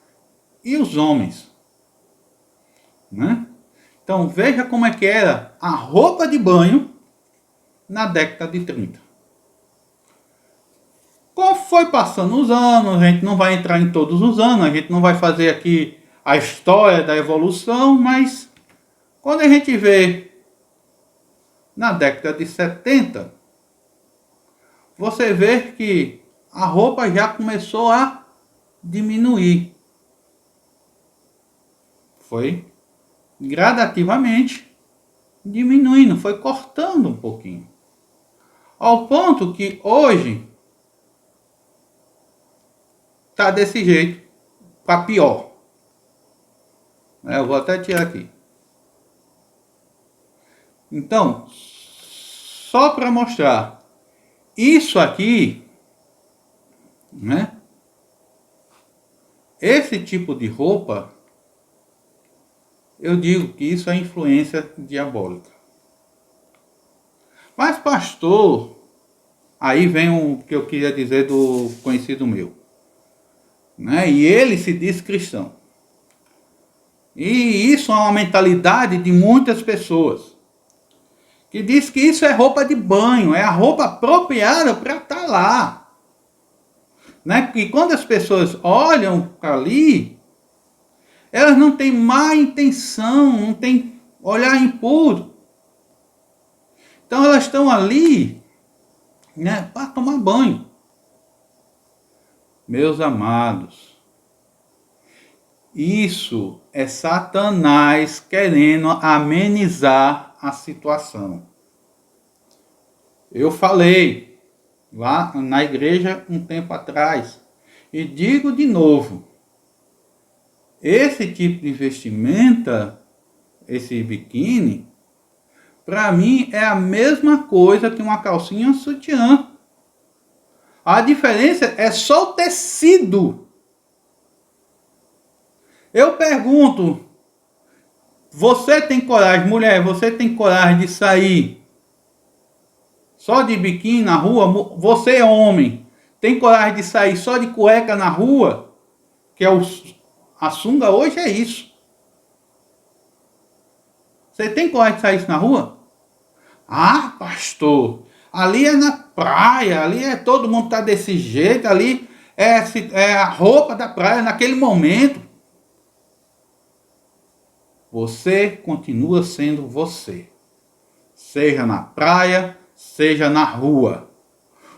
e os homens. Então veja como é que era a roupa de banho na década de 30. Como foi passando os anos, a gente não vai entrar em todos os anos, a gente não vai fazer aqui a história da evolução, mas quando a gente vê na década de 70, você vê que a roupa já começou a diminuir. Foi gradativamente diminuindo, foi cortando um pouquinho. Ao ponto que hoje está desse jeito, para pior. Eu vou até tirar aqui. Então, só para mostrar, isso aqui, né? Esse tipo de roupa, eu digo que isso é influência diabólica. Mas pastor, aí vem o que eu queria dizer do conhecido meu, né? E ele se diz cristão. E isso é uma mentalidade de muitas pessoas, que diz que isso é roupa de banho, é a roupa apropriada para estar lá. Né? Porque quando as pessoas olham ali, elas não têm má intenção, não têm olhar impuro. Então elas estão ali, né, para tomar banho. Meus amados, isso é Satanás querendo amenizar a situação. Eu falei lá na igreja um tempo atrás, e digo de novo, esse tipo de vestimenta, esse biquíni, para mim é a mesma coisa que uma calcinha sutiã. A diferença é só o tecido. Eu pergunto, você tem coragem, mulher, você tem coragem de sair só de biquíni na rua? Você é homem, tem coragem de sair só de cueca na rua? Que é a sunga hoje é isso. Você tem coragem de sair na rua? Ah, pastor, ali é na praia, ali é todo mundo tá desse jeito, ali é a roupa da praia naquele momento. Você continua sendo você, seja na praia, seja na rua.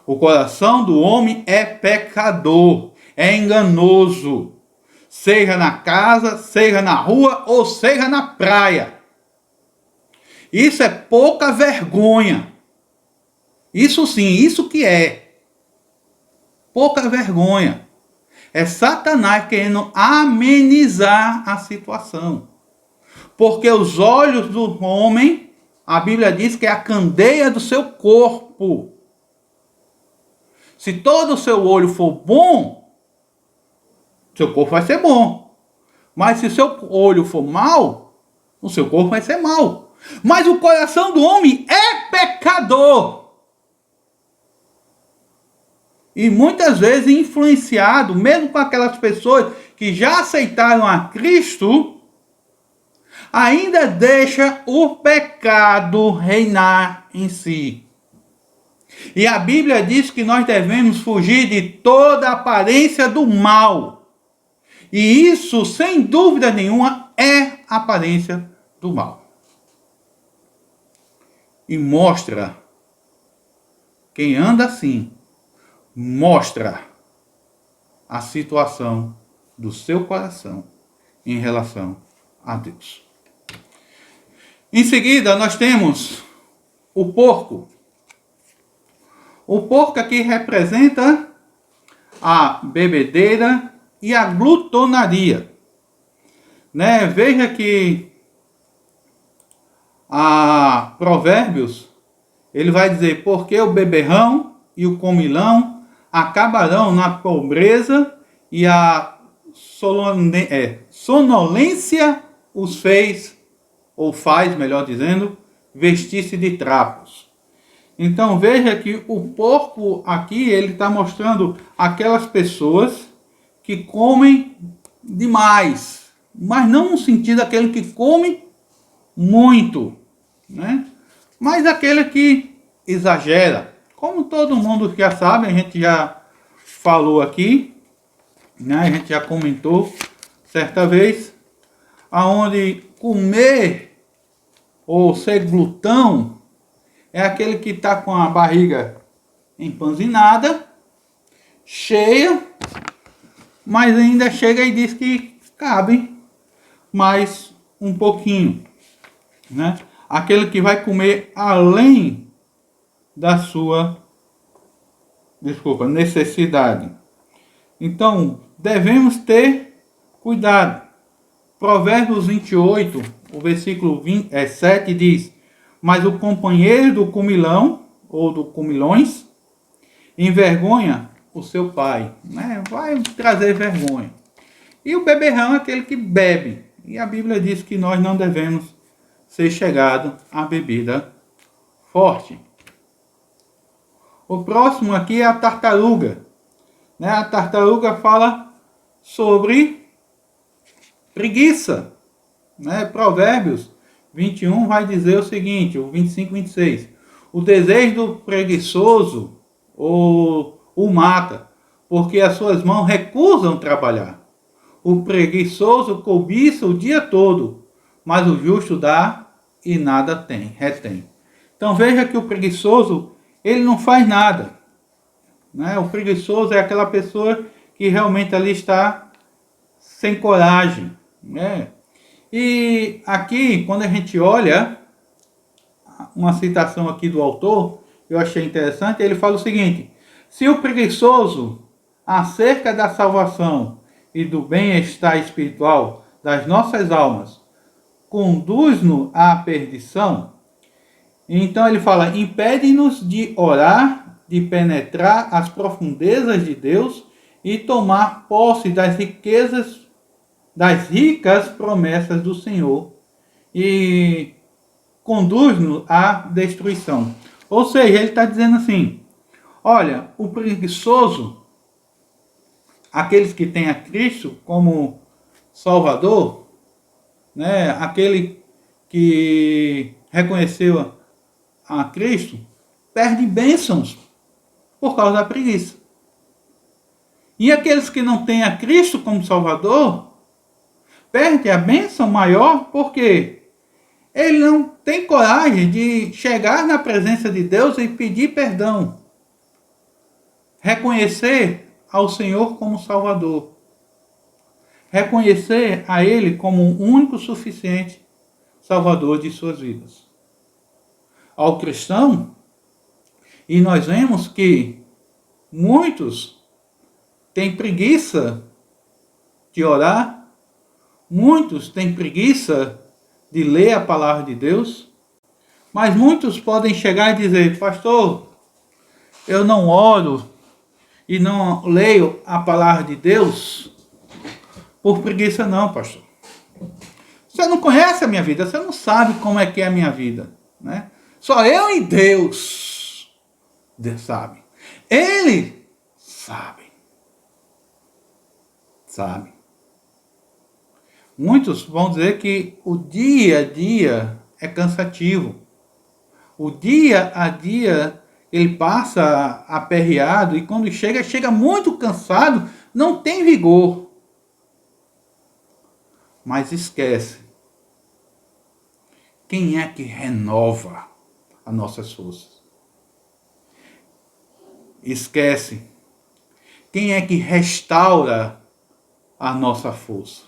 O coração do homem é pecador, é enganoso, seja na casa, seja na rua ou seja na praia. Isso é pouca vergonha. Isso sim, isso que é pouca vergonha. É Satanás querendo amenizar a situação. Porque os olhos do homem, a Bíblia diz que é a candeia do seu corpo. Se todo o seu olho for bom, seu corpo vai ser bom. Mas se o seu olho for mau, o seu corpo vai ser mau. Mas o coração do homem é pecador. E muitas vezes influenciado, mesmo com aquelas pessoas que já aceitaram a Cristo, ainda deixa o pecado reinar em si. E a Bíblia diz que nós devemos fugir de toda aparência do mal. E isso, sem dúvida nenhuma, é aparência do mal. E mostra, quem anda assim, mostra a situação do seu coração em relação a Deus. Em seguida, nós temos o porco. O porco aqui representa a bebedeira e a glutonaria. Né? Veja que a Provérbios, ele vai dizer, porque o beberrão e o comilão acabarão na pobreza e a sonolência os fez, ou faz, melhor dizendo, vestir-se de trapos. Então veja que o porco aqui, ele está mostrando aquelas pessoas que comem demais, mas não no sentido daquele que come muito, né? Mas aquele que exagera. Como todo mundo já sabe, a gente já falou aqui, né? A gente já comentou certa vez, aonde comer ou ser glutão é aquele que está com a barriga empanzinada, cheia, mas ainda chega e diz que cabe mais um pouquinho, né? aquele que vai comer além da sua, necessidade. Então, devemos ter cuidado. Provérbios 28, o versículo 7 diz: mas o companheiro do comilão, ou do comilões, envergonha o seu pai, né? Vai trazer vergonha. E o beberrão é aquele que bebe. E a Bíblia diz que nós não devemos ser chegados à bebida forte. O próximo aqui é a tartaruga. Né? A tartaruga fala sobre preguiça. Né? Provérbios 21 vai dizer o seguinte, o 25 e 26. O desejo do preguiçoso o mata, porque as suas mãos recusam trabalhar. O preguiçoso cobiça o dia todo, mas o justo dá e nada retém. Então veja que o preguiçoso, ele não faz nada. Né? O preguiçoso é aquela pessoa que realmente ali está sem coragem. Né? E aqui, quando a gente olha, uma citação aqui do autor, eu achei interessante, ele fala o seguinte: se o preguiçoso, acerca da salvação e do bem-estar espiritual das nossas almas, conduz-nos à perdição, então ele fala, impede-nos de orar, de penetrar as profundezas de Deus e tomar posse das riquezas, das ricas promessas do Senhor, e conduz-nos à destruição. Ou seja, ele está dizendo assim, olha, o preguiçoso, aqueles que têm a Cristo como Salvador, né, aquele que reconheceu a Cristo, perde bênçãos por causa da preguiça. E aqueles que não têm a Cristo como Salvador, perde a bênção maior porque ele não tem coragem de chegar na presença de Deus e pedir perdão. Reconhecer ao Senhor como Salvador. Reconhecer a Ele como o único suficiente Salvador de suas vidas. Ao cristão, e nós vemos que muitos têm preguiça de orar, muitos têm preguiça de ler a palavra de Deus, mas muitos podem chegar e dizer, pastor, eu não oro e não leio a palavra de Deus por preguiça não, pastor. Você não conhece a minha vida, você não sabe como é que é a minha vida, né? Só eu e Deus sabe. Ele sabe. Sabe. Muitos vão dizer que o dia a dia é cansativo. O dia a dia ele passa aperreado e quando chega muito cansado, não tem vigor. Mas esquece. Quem é que renova as nossas forças? Esquece. Quem é que restaura a nossa força?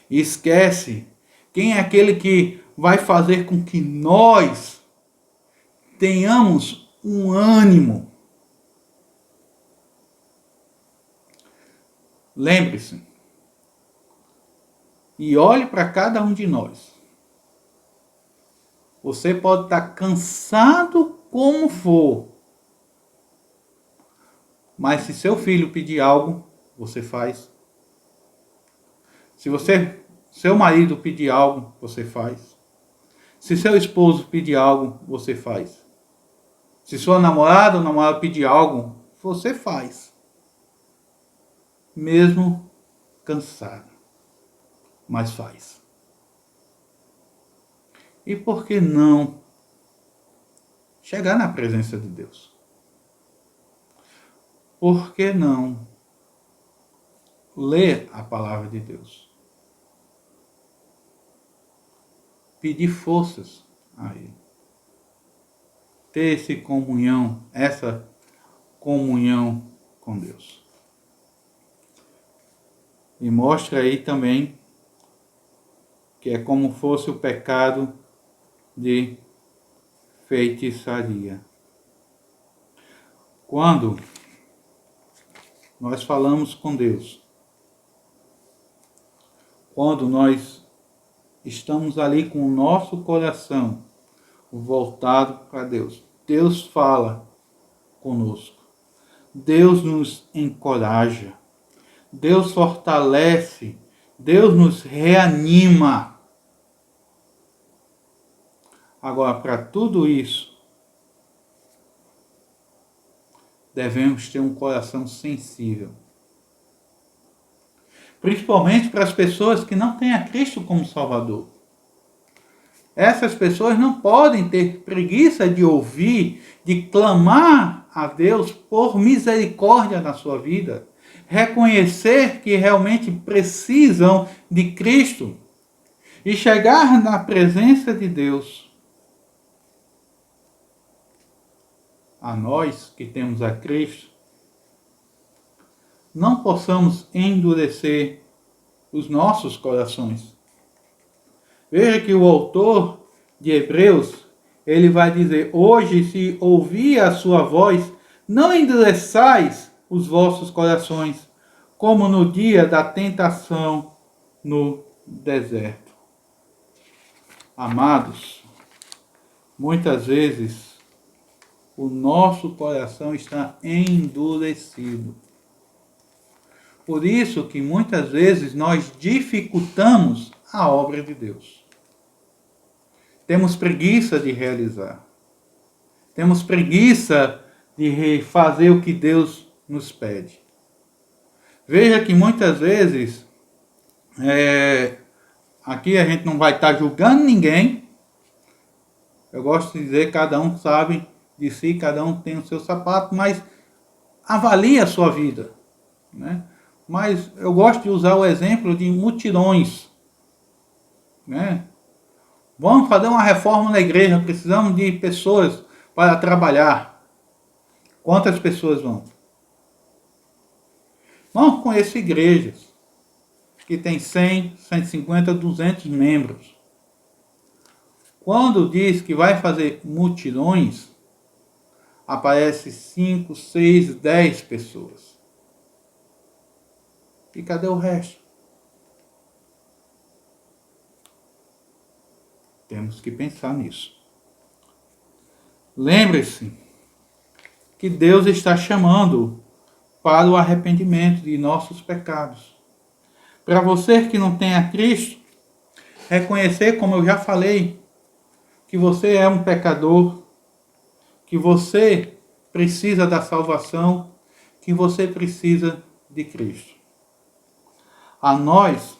Esquece. Quem é aquele que vai fazer com que nós tenhamos um ânimo? Lembre-se. E olhe para cada um de nós. Você pode estar cansado como for. Mas se seu filho pedir algo, você faz. Se seu marido pedir algo, você faz. Se seu esposo pedir algo, você faz. Se sua namorada ou namorado pedir algo, você faz. Mesmo cansado. Mas faz. E por que não chegar na presença de Deus? Por que não ler a palavra de Deus? Pedir forças a Ele. Ter essa comunhão com Deus. E mostra aí também que é como fosse o pecado de feitiçaria. Quando nós falamos com Deus, quando nós estamos ali com o nosso coração voltado para Deus, Deus fala conosco, Deus nos encoraja, Deus fortalece, Deus nos reanima. Agora, para tudo isso, devemos ter um coração sensível. Principalmente para as pessoas que não têm a Cristo como Salvador. Essas pessoas não podem ter preguiça de ouvir, de clamar a Deus por misericórdia na sua vida. Reconhecer que realmente precisam de Cristo. E chegar na presença de Deus. A nós que temos a Cristo, não possamos endurecer os nossos corações. Veja que o autor de Hebreus, ele vai dizer: hoje, se ouvir a sua voz, não endureçais os vossos corações, como no dia da tentação no deserto. Amados, muitas vezes o nosso coração está endurecido. Por isso que muitas vezes nós dificultamos a obra de Deus. Temos preguiça de realizar. Temos preguiça de fazer o que Deus nos pede. Veja que muitas vezes, aqui a gente não vai estar julgando ninguém. Eu gosto de dizer, cada um sabe de si, cada um tem o seu sapato, mas avalie a sua vida, né? Mas eu gosto de usar o exemplo de mutirões, né? Vamos fazer uma reforma na igreja, precisamos de pessoas para trabalhar. Quantas pessoas vão? Não conheço igrejas que tem 100, 150, 200 membros. Quando diz que vai fazer mutirões, aparece 5, 6, 10 pessoas. E cadê o resto? Temos que pensar nisso. Lembre-se que Deus está chamando para o arrependimento de nossos pecados. Para você que não tem a Cristo, reconhecer, como eu já falei, que você é um pecador, que você precisa da salvação, que você precisa de Cristo. A nós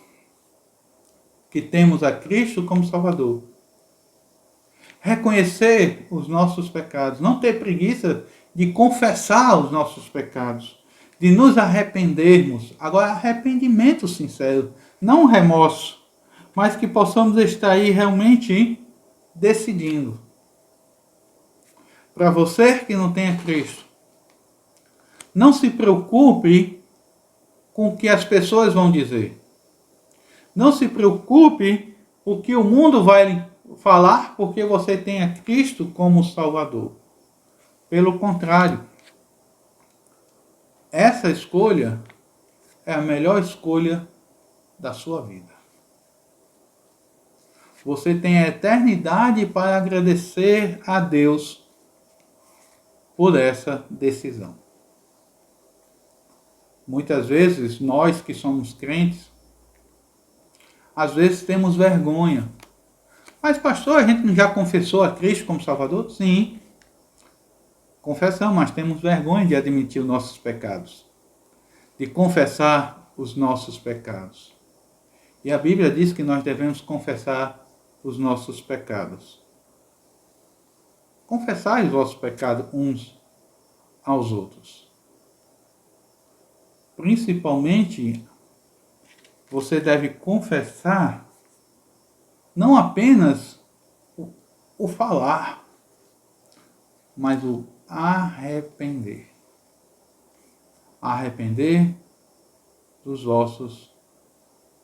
que temos a Cristo como Salvador, reconhecer os nossos pecados, não ter preguiça de confessar os nossos pecados, de nos arrependermos. Agora, arrependimento sincero, não remorso, mas que possamos estar aí realmente decidindo. Para você que não tem a Cristo, não se preocupe com o que as pessoas vão dizer. Não se preocupe com o que o mundo vai falar, porque você tem a Cristo como Salvador. Pelo contrário, essa escolha é a melhor escolha da sua vida. Você tem a eternidade para agradecer a Deus por essa decisão. Muitas vezes, nós que somos crentes, às vezes temos vergonha. Mas pastor, a gente já confessou a Cristo como Salvador? Sim. Confessamos, mas temos vergonha de admitir os nossos pecados. De confessar os nossos pecados. E a Bíblia diz que nós devemos confessar os nossos pecados. Confessai os vossos pecados uns aos outros. Principalmente, você deve confessar não apenas o falar, mas o arrepender. Arrepender dos vossos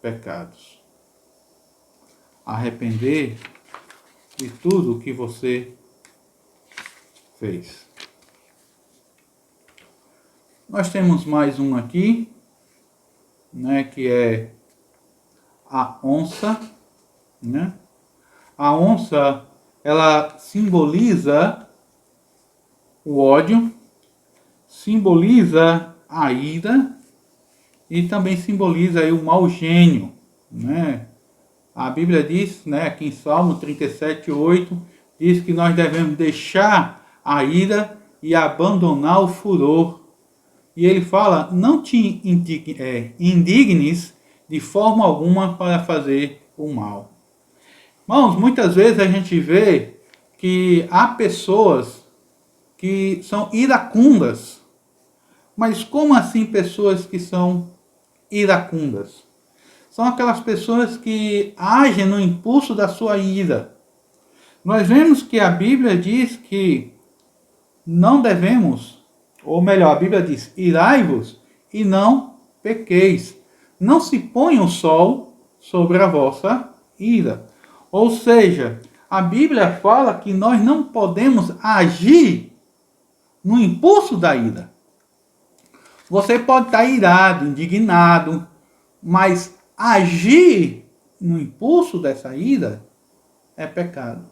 pecados. Arrepender de tudo que você fez. Nós temos mais um aqui, né, que é a onça, né? A onça, ela simboliza o ódio, simboliza a ira e também simboliza aí o mau gênio, né? A Bíblia diz, né, aqui em Salmo 37:8, diz que nós devemos deixar a ira e abandonar o furor. E ele fala, não te indignes de forma alguma para fazer o mal. Irmãos, muitas vezes a gente vê que há pessoas que são iracundas. Mas como assim pessoas que são iracundas? São aquelas pessoas que agem no impulso da sua ira. Nós vemos que a Bíblia diz que não devemos, ou melhor, a Bíblia diz, irai-vos e não pequeis. Não se ponha o sol sobre a vossa ira. Ou seja, a Bíblia fala que nós não podemos agir no impulso da ira. Você pode estar irado, indignado, mas agir no impulso dessa ira é pecado.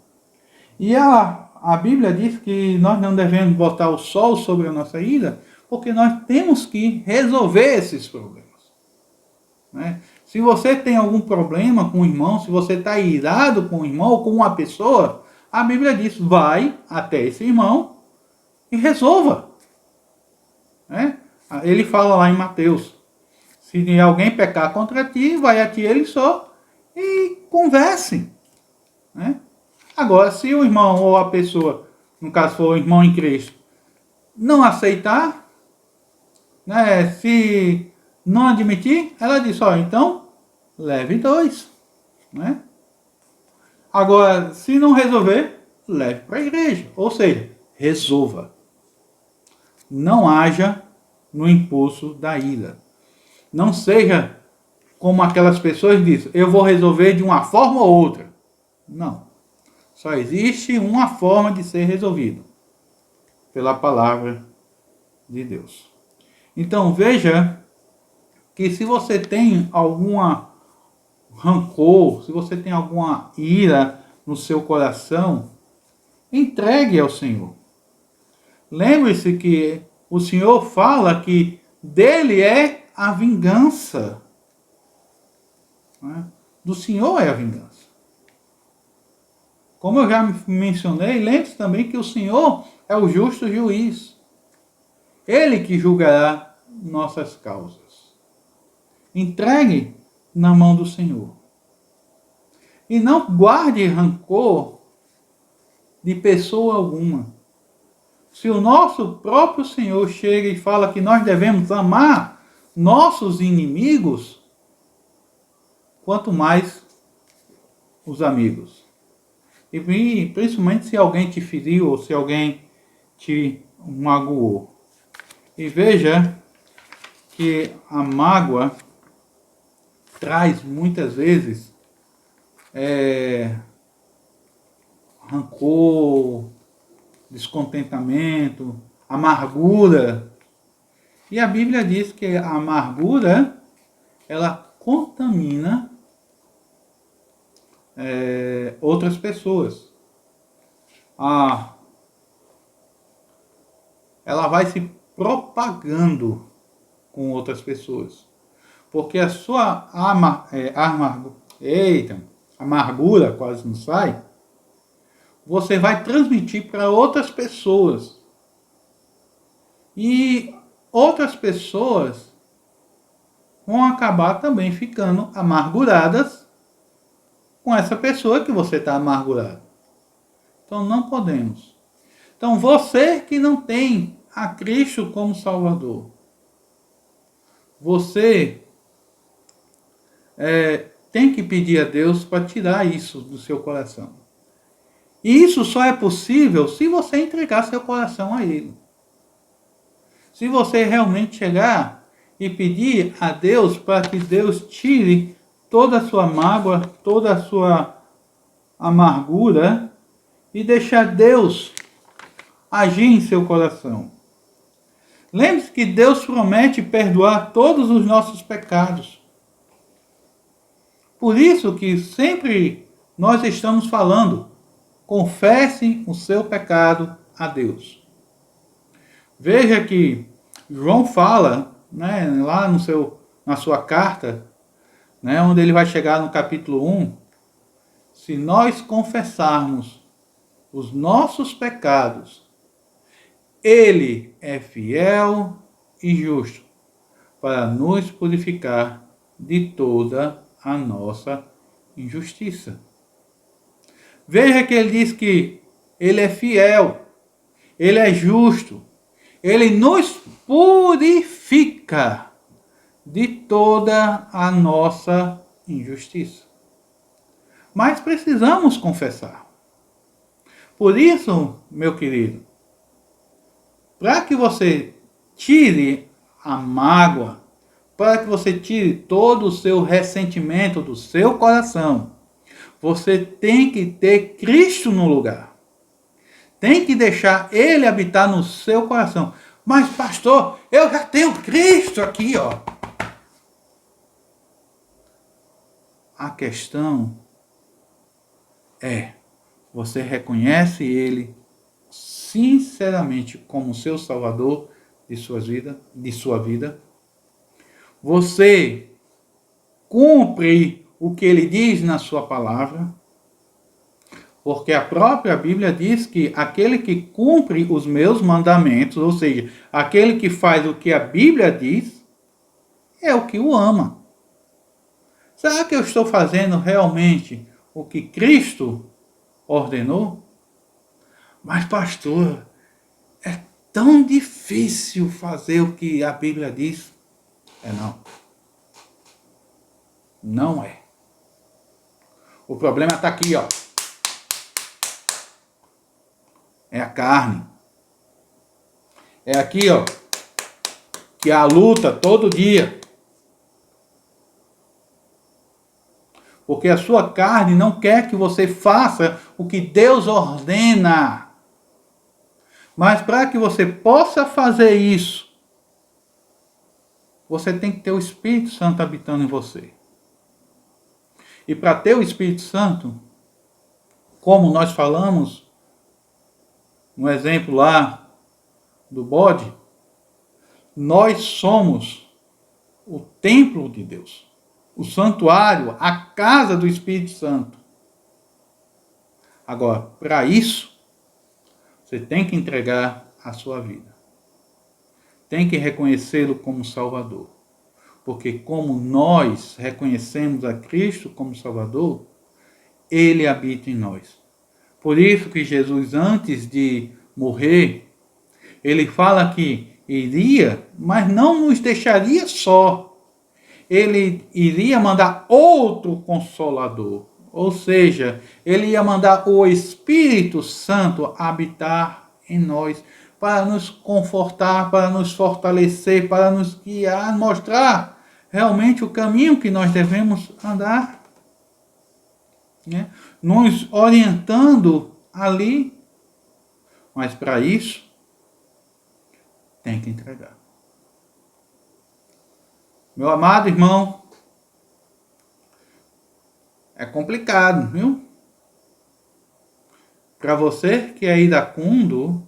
E a Bíblia diz que nós não devemos botar o sol sobre a nossa ira, porque nós temos que resolver esses problemas, né? Se você tem algum problema com o irmão, se você está irado com o irmão ou com uma pessoa, a Bíblia diz, vai até esse irmão e resolva, né? Ele fala lá em Mateus, se alguém pecar contra ti, vai a ti ele só e converse, né? Agora, se o irmão ou a pessoa, no caso for o irmão em Cristo, não aceitar, né, se não admitir, ela diz, ó, então, leve 2, né? Agora, se não resolver, leve para a igreja, ou seja, resolva. Não haja no impulso da ira. Não seja como aquelas pessoas que dizem, eu vou resolver de uma forma ou outra. Não. Só existe uma forma de ser resolvido. Pela palavra de Deus. Então veja que se você tem alguma rancor, se você tem alguma ira no seu coração, entregue ao Senhor. Lembre-se que o Senhor fala que dele é a vingança. Né? Do Senhor é a vingança. Como eu já mencionei, lembre-se também que o Senhor é o justo juiz. Ele que julgará nossas causas. Entregue na mão do Senhor. E não guarde rancor de pessoa alguma. Se o nosso próprio Senhor chega e fala que nós devemos amar nossos inimigos, quanto mais os amigos. E principalmente se alguém te feriu ou se alguém te magoou. E veja que a mágoa traz muitas vezes rancor, descontentamento, amargura. E a Bíblia diz que a amargura, ela contamina outras pessoas. Ela vai se propagando com outras pessoas. Porque a sua amargura, quase não sai, você vai transmitir para outras pessoas. E outras pessoas vão acabar também ficando amarguradas com essa pessoa que você está amargurado. Então não podemos. Então você que não tem a Cristo como Salvador, você tem que pedir a Deus para tirar isso do seu coração. E isso só é possível se você entregar seu coração a Ele. Se você realmente chegar e pedir a Deus para que Deus tire toda a sua mágoa, toda a sua amargura e deixar Deus agir em seu coração. Lembre-se que Deus promete perdoar todos os nossos pecados. Por isso que sempre nós estamos falando, confesse o seu pecado a Deus. Veja que João fala, né, lá na sua carta, né, onde ele vai chegar no capítulo 1, se nós confessarmos os nossos pecados, Ele é fiel e justo para nos purificar de toda a nossa injustiça. Veja que ele diz que Ele é fiel, Ele é justo, Ele nos purifica de toda a nossa injustiça. Mas precisamos confessar. Por isso, meu querido, para que você tire a mágoa, para que você tire todo o seu ressentimento do seu coração, você tem que ter Cristo no lugar. Tem que deixar Ele habitar no seu coração. Mas, pastor, eu já tenho Cristo aqui, ó. A questão é, você reconhece Ele sinceramente como seu Salvador de sua vida? Você cumpre o que Ele diz na sua palavra? Porque a própria Bíblia diz que aquele que cumpre os meus mandamentos, ou seja, aquele que faz o que a Bíblia diz, é o que o ama. Será que eu estou fazendo realmente o que Cristo ordenou? Mas, pastor, é tão difícil fazer o que a Bíblia diz. Não. Não é. O problema está aqui, ó. É a carne. É aqui, ó, que há a luta todo dia. Porque a sua carne não quer que você faça o que Deus ordena. Mas para que você possa fazer isso, você tem que ter o Espírito Santo habitando em você. E para ter o Espírito Santo, como nós falamos, no exemplo lá do bode, nós somos o templo de Deus, o santuário, a casa do Espírito Santo. Agora, para isso, você tem que entregar a sua vida. Tem que reconhecê-lo como Salvador. Porque como nós reconhecemos a Cristo como Salvador, Ele habita em nós. Por isso que Jesus, antes de morrer, Ele fala que iria, mas não nos deixaria só. Ele iria mandar outro Consolador. Ou seja, Ele ia mandar o Espírito Santo habitar em nós, para nos confortar, para nos fortalecer, para nos guiar, mostrar realmente o caminho que nós devemos andar, né? Nos orientando ali. Mas para isso, tem que entregar. Meu amado irmão, é complicado, viu? Para você que é iracundo,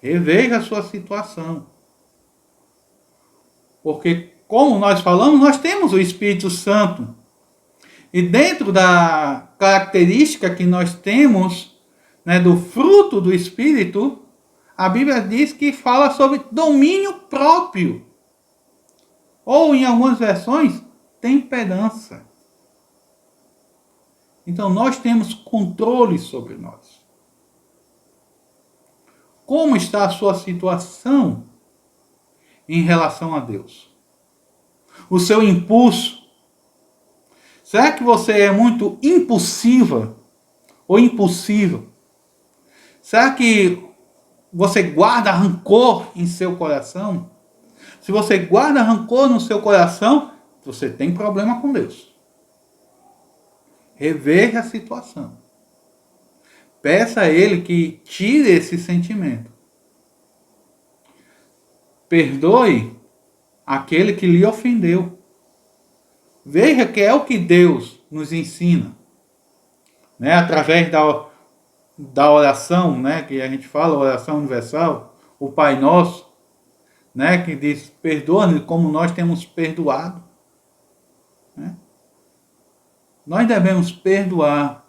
reveja a sua situação. Porque, como nós falamos, nós temos o Espírito Santo. E dentro da característica que nós temos, né, do fruto do Espírito, a Bíblia diz que fala sobre domínio próprio. Ou, em algumas versões, temperança. Então, nós temos controle sobre nós. Como está a sua situação em relação a Deus? O seu impulso. Será que você é muito impulsiva ou impulsivo? Será que você guarda rancor em seu coração? Se você guarda rancor no seu coração, você tem problema com Deus. Reveja a situação. Peça a Ele que tire esse sentimento. Perdoe aquele que lhe ofendeu. Veja que é o que Deus nos ensina, né? Através da oração, né? Que a gente fala, oração universal, o Pai Nosso, né? Que diz, perdoa-nos como nós temos perdoado. Né? Nós devemos perdoar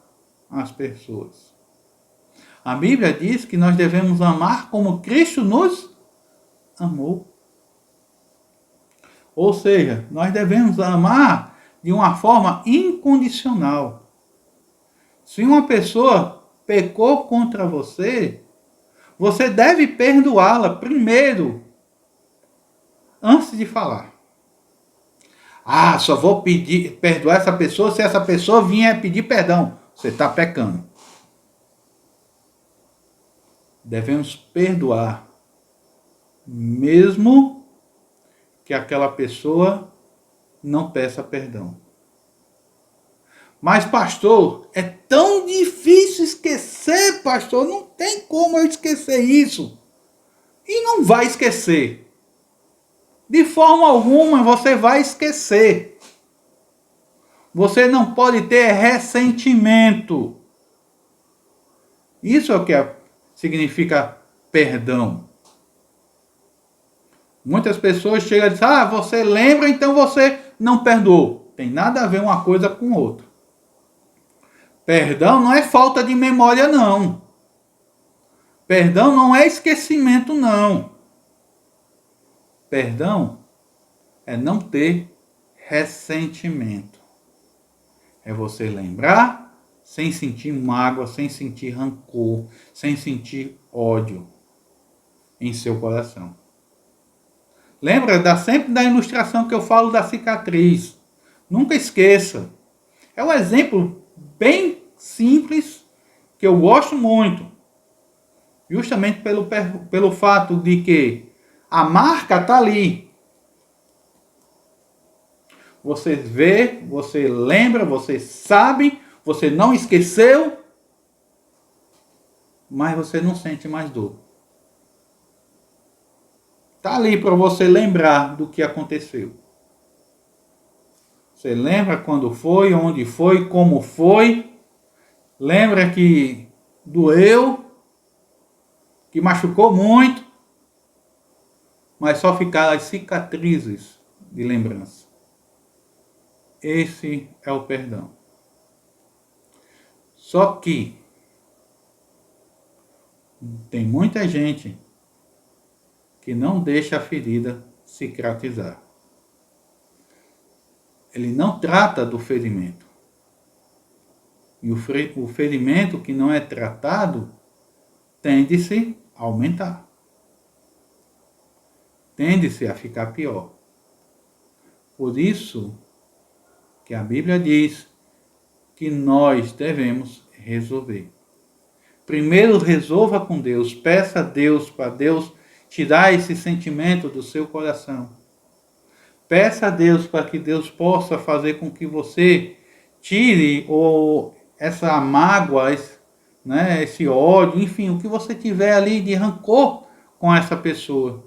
as pessoas. A Bíblia diz que nós devemos amar como Cristo nos amou. Ou seja, nós devemos amar de uma forma incondicional. Se uma pessoa pecou contra você, você deve perdoá-la primeiro, antes de falar. Ah, só vou perdoar essa pessoa se essa pessoa vier pedir perdão. Você está pecando. Devemos perdoar, mesmo que aquela pessoa não peça perdão. Mas, pastor, é tão difícil esquecer, pastor. Não tem como eu esquecer isso. E não vai esquecer. De forma alguma você vai esquecer. Você não pode ter ressentimento. Isso é o que significa perdão. Muitas pessoas chegam e dizem, ah, você lembra, então você não perdoou. Tem nada a ver uma coisa com outra. Perdão não é falta de memória, não. Perdão não é esquecimento, não. Perdão é não ter ressentimento. É você lembrar sem sentir mágoa, sem sentir rancor, sem sentir ódio em seu coração. Lembra sempre da ilustração que eu falo da cicatriz. Nunca esqueça. É um exemplo bem simples que eu gosto muito. Justamente pelo fato de que a marca está ali. Você vê, você lembra, você sabe, você não esqueceu, mas você não sente mais dor. Está ali para você lembrar do que aconteceu. Você lembra quando foi, onde foi, como foi. Lembra que doeu, que machucou muito, mas só ficaram as cicatrizes de lembrança. Esse é o perdão. Só que tem muita gente que não deixa a ferida cicatrizar. Ele não trata do ferimento. E o ferimento que não é tratado tende-se a aumentar. Tende-se a ficar pior. Por isso que a Bíblia diz que nós devemos resolver. Primeiro resolva com Deus, peça a Deus para Deus tirar esse sentimento do seu coração. Peça a Deus para que Deus possa fazer com que você tire essa mágoa, esse ódio, enfim, o que você tiver ali de rancor com essa pessoa.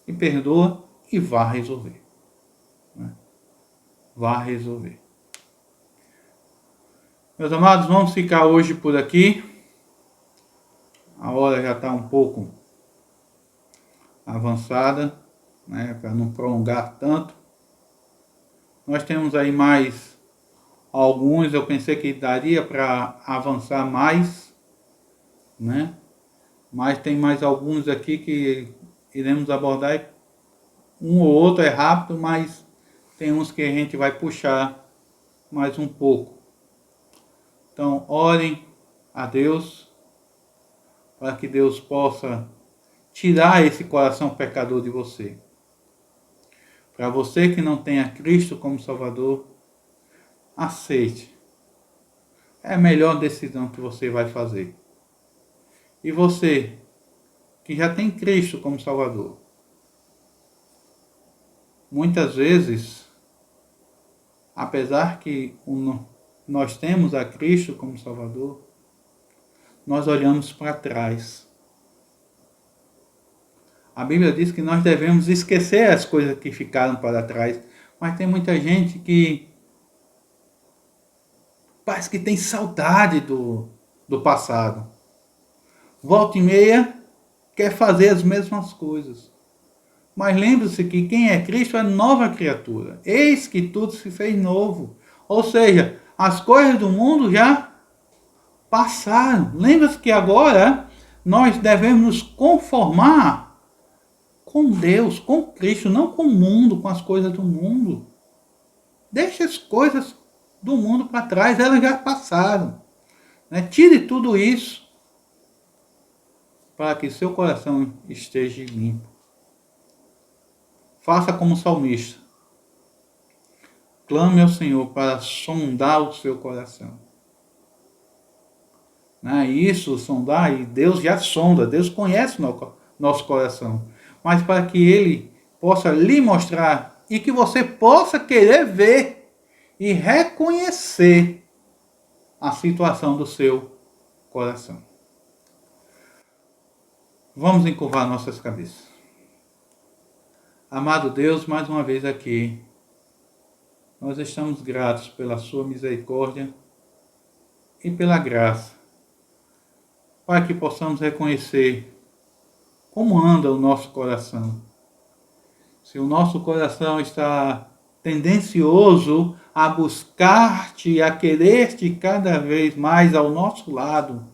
E perdoa e vá resolver. Vá resolver. Meus amados, vamos ficar hoje por aqui. A hora já está um pouco avançada, para não prolongar tanto. Nós temos aí mais alguns, eu pensei que daria para avançar mais, mas tem mais alguns aqui que iremos abordar. Um ou outro é rápido, mas tem uns que a gente vai puxar mais um pouco. Então, orem a Deus para que Deus possa tirar esse coração pecador de você. Para você que não tem a Cristo como Salvador, aceite. É a melhor decisão que você vai fazer. E você que já tem Cristo como Salvador, muitas vezes, apesar que nós temos a Cristo como Salvador, nós olhamos para trás. A Bíblia diz que nós devemos esquecer as coisas que ficaram para trás, mas tem muita gente que parece que tem saudade do passado. Volta e meia quer fazer as mesmas coisas. Mas lembre-se que quem é Cristo é nova criatura. Eis que tudo se fez novo. Ou seja, as coisas do mundo já passaram. Lembre-se que agora nós devemos nos conformar com Deus, com Cristo, não com o mundo, com as coisas do mundo. Deixe as coisas do mundo para trás, elas já passaram. Tire tudo isso para que seu coração esteja limpo. Faça como o salmista. Clame ao Senhor para sondar o seu coração. Isso, sondar, e Deus já sonda, Deus conhece o nosso coração. Mas para que Ele possa lhe mostrar e que você possa querer ver e reconhecer a situação do seu coração. Vamos encurvar nossas cabeças. Amado Deus, mais uma vez aqui, nós estamos gratos pela sua misericórdia e pela graça, para que possamos reconhecer como anda o nosso coração. Se o nosso coração está tendencioso a buscar-te, a querer-te cada vez mais ao nosso lado,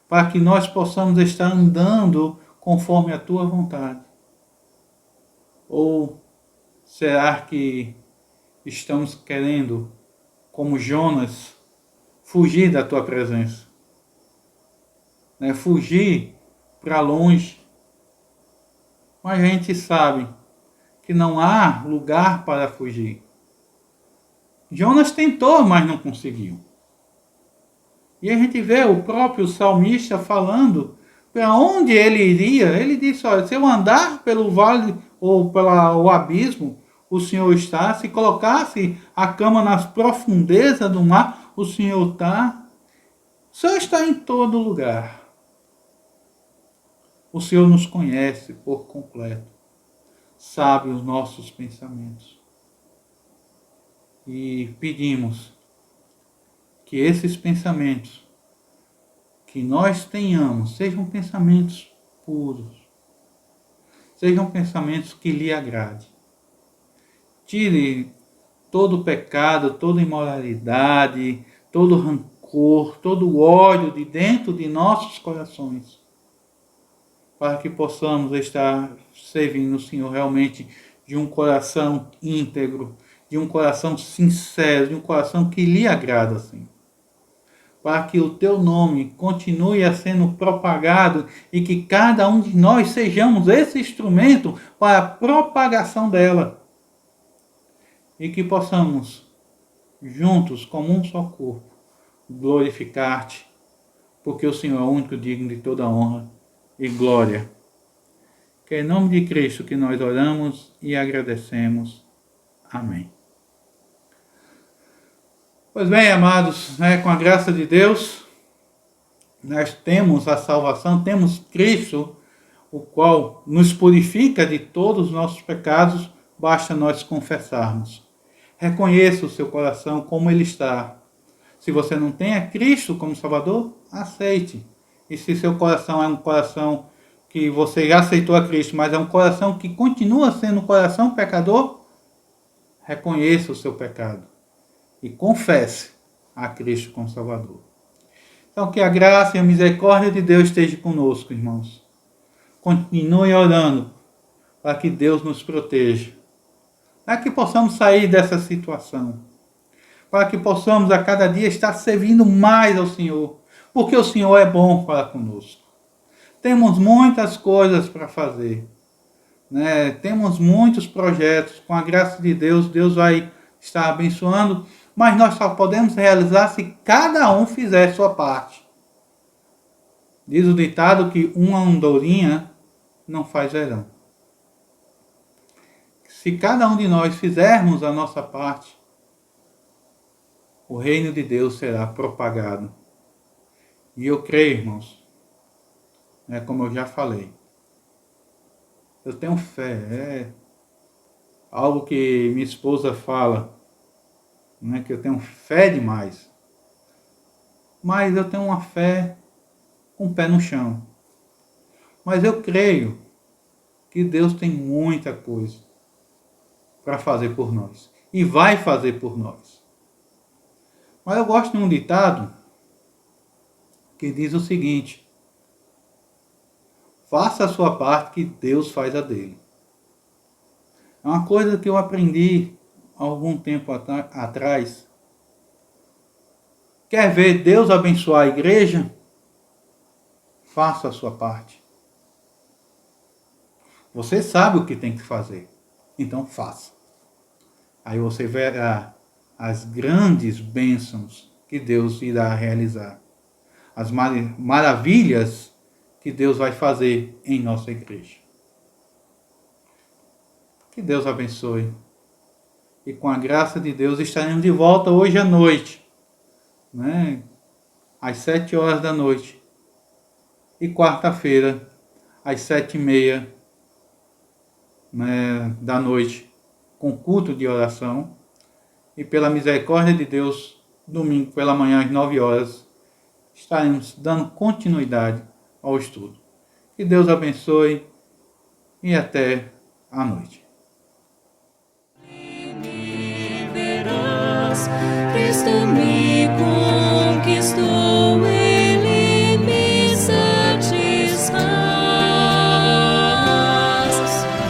para que nós possamos estar andando conforme a tua vontade. Ou será que estamos querendo, como Jonas, fugir da tua presença? Fugir para longe. Mas a gente sabe que não há lugar para fugir. Jonas tentou, mas não conseguiu. E a gente vê o próprio salmista falando para onde ele iria. Ele disse, olha, se eu andar pelo vale ou pelo abismo, o Senhor está. Se colocasse a cama nas profundezas do mar, o Senhor está. O Senhor está em todo lugar. O Senhor nos conhece por completo. Sabe os nossos pensamentos. E pedimos que esses pensamentos que nós tenhamos sejam pensamentos puros. Sejam pensamentos que lhe agradem. Tire todo o pecado, toda imoralidade, todo rancor, todo o ódio de dentro de nossos corações, para que possamos estar servindo o Senhor realmente de um coração íntegro, de um coração sincero, de um coração que lhe agrada, Senhor. Para que o teu nome continue a sendo propagado e que cada um de nós sejamos esse instrumento para a propagação dela. E que possamos, juntos, como um só corpo, glorificar-te, porque o Senhor é o único digno de toda honra e glória. Que é em nome de Cristo que nós oramos e agradecemos. Amém. Pois bem, amados, com a graça de Deus, nós temos a salvação, temos Cristo, o qual nos purifica de todos os nossos pecados, basta nós confessarmos. Reconheça o seu coração como ele está. Se você não tem a Cristo como Salvador, aceite. E se seu coração é um coração que você já aceitou a Cristo, mas é um coração que continua sendo um coração pecador, reconheça o seu pecado e confesse a Cristo como Salvador. Então, que a graça e a misericórdia de Deus esteja conosco, irmãos. Continue orando para que Deus nos proteja, para que possamos sair dessa situação, para que possamos a cada dia estar servindo mais ao Senhor, porque o Senhor é bom para conosco. Temos muitas coisas para fazer, temos muitos projetos, com a graça de Deus, Deus vai estar abençoando, mas nós só podemos realizar se cada um fizer sua parte. Diz o ditado que uma andorinha não faz verão. Se cada um de nós fizermos a nossa parte, o reino de Deus será propagado. E eu creio, irmãos, como eu já falei, eu tenho fé, é algo que minha esposa fala, que eu tenho fé demais. Mas eu tenho uma fé com o pé no chão. Mas eu creio que Deus tem muita coisa para fazer por nós. E vai fazer por nós. Mas eu gosto de um ditado que diz o seguinte: faça a sua parte que Deus faz a dele. É uma coisa que eu aprendi há algum tempo atrás. Quer ver Deus abençoar a igreja? Faça a sua parte. Você sabe o que tem que fazer, então faça. Aí você verá as grandes bênçãos que Deus irá realizar. As maravilhas que Deus vai fazer em nossa igreja. Que Deus abençoe. E com a graça de Deus estaremos de volta hoje à noite, às 7 horas da noite. E quarta-feira, às 7h30 da noite, com culto de oração. E pela misericórdia de Deus, domingo pela manhã, às 9 horas, estaremos dando continuidade ao estudo. Que Deus abençoe e até a noite. Cristo me conquistou, Ele me satisfaz.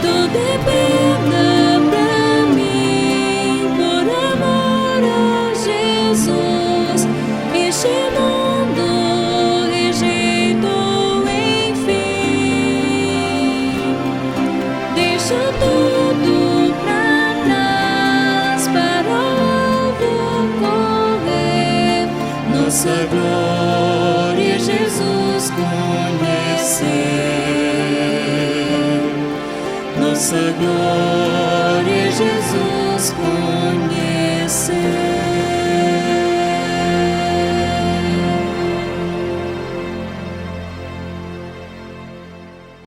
Tudo é perda pra mim, por amor a Jesus. Este mundo rejeitou, enfim. Deixa tudo pra trás para nossa glória, Jesus conhecer. Nossa glória, Jesus conhecer.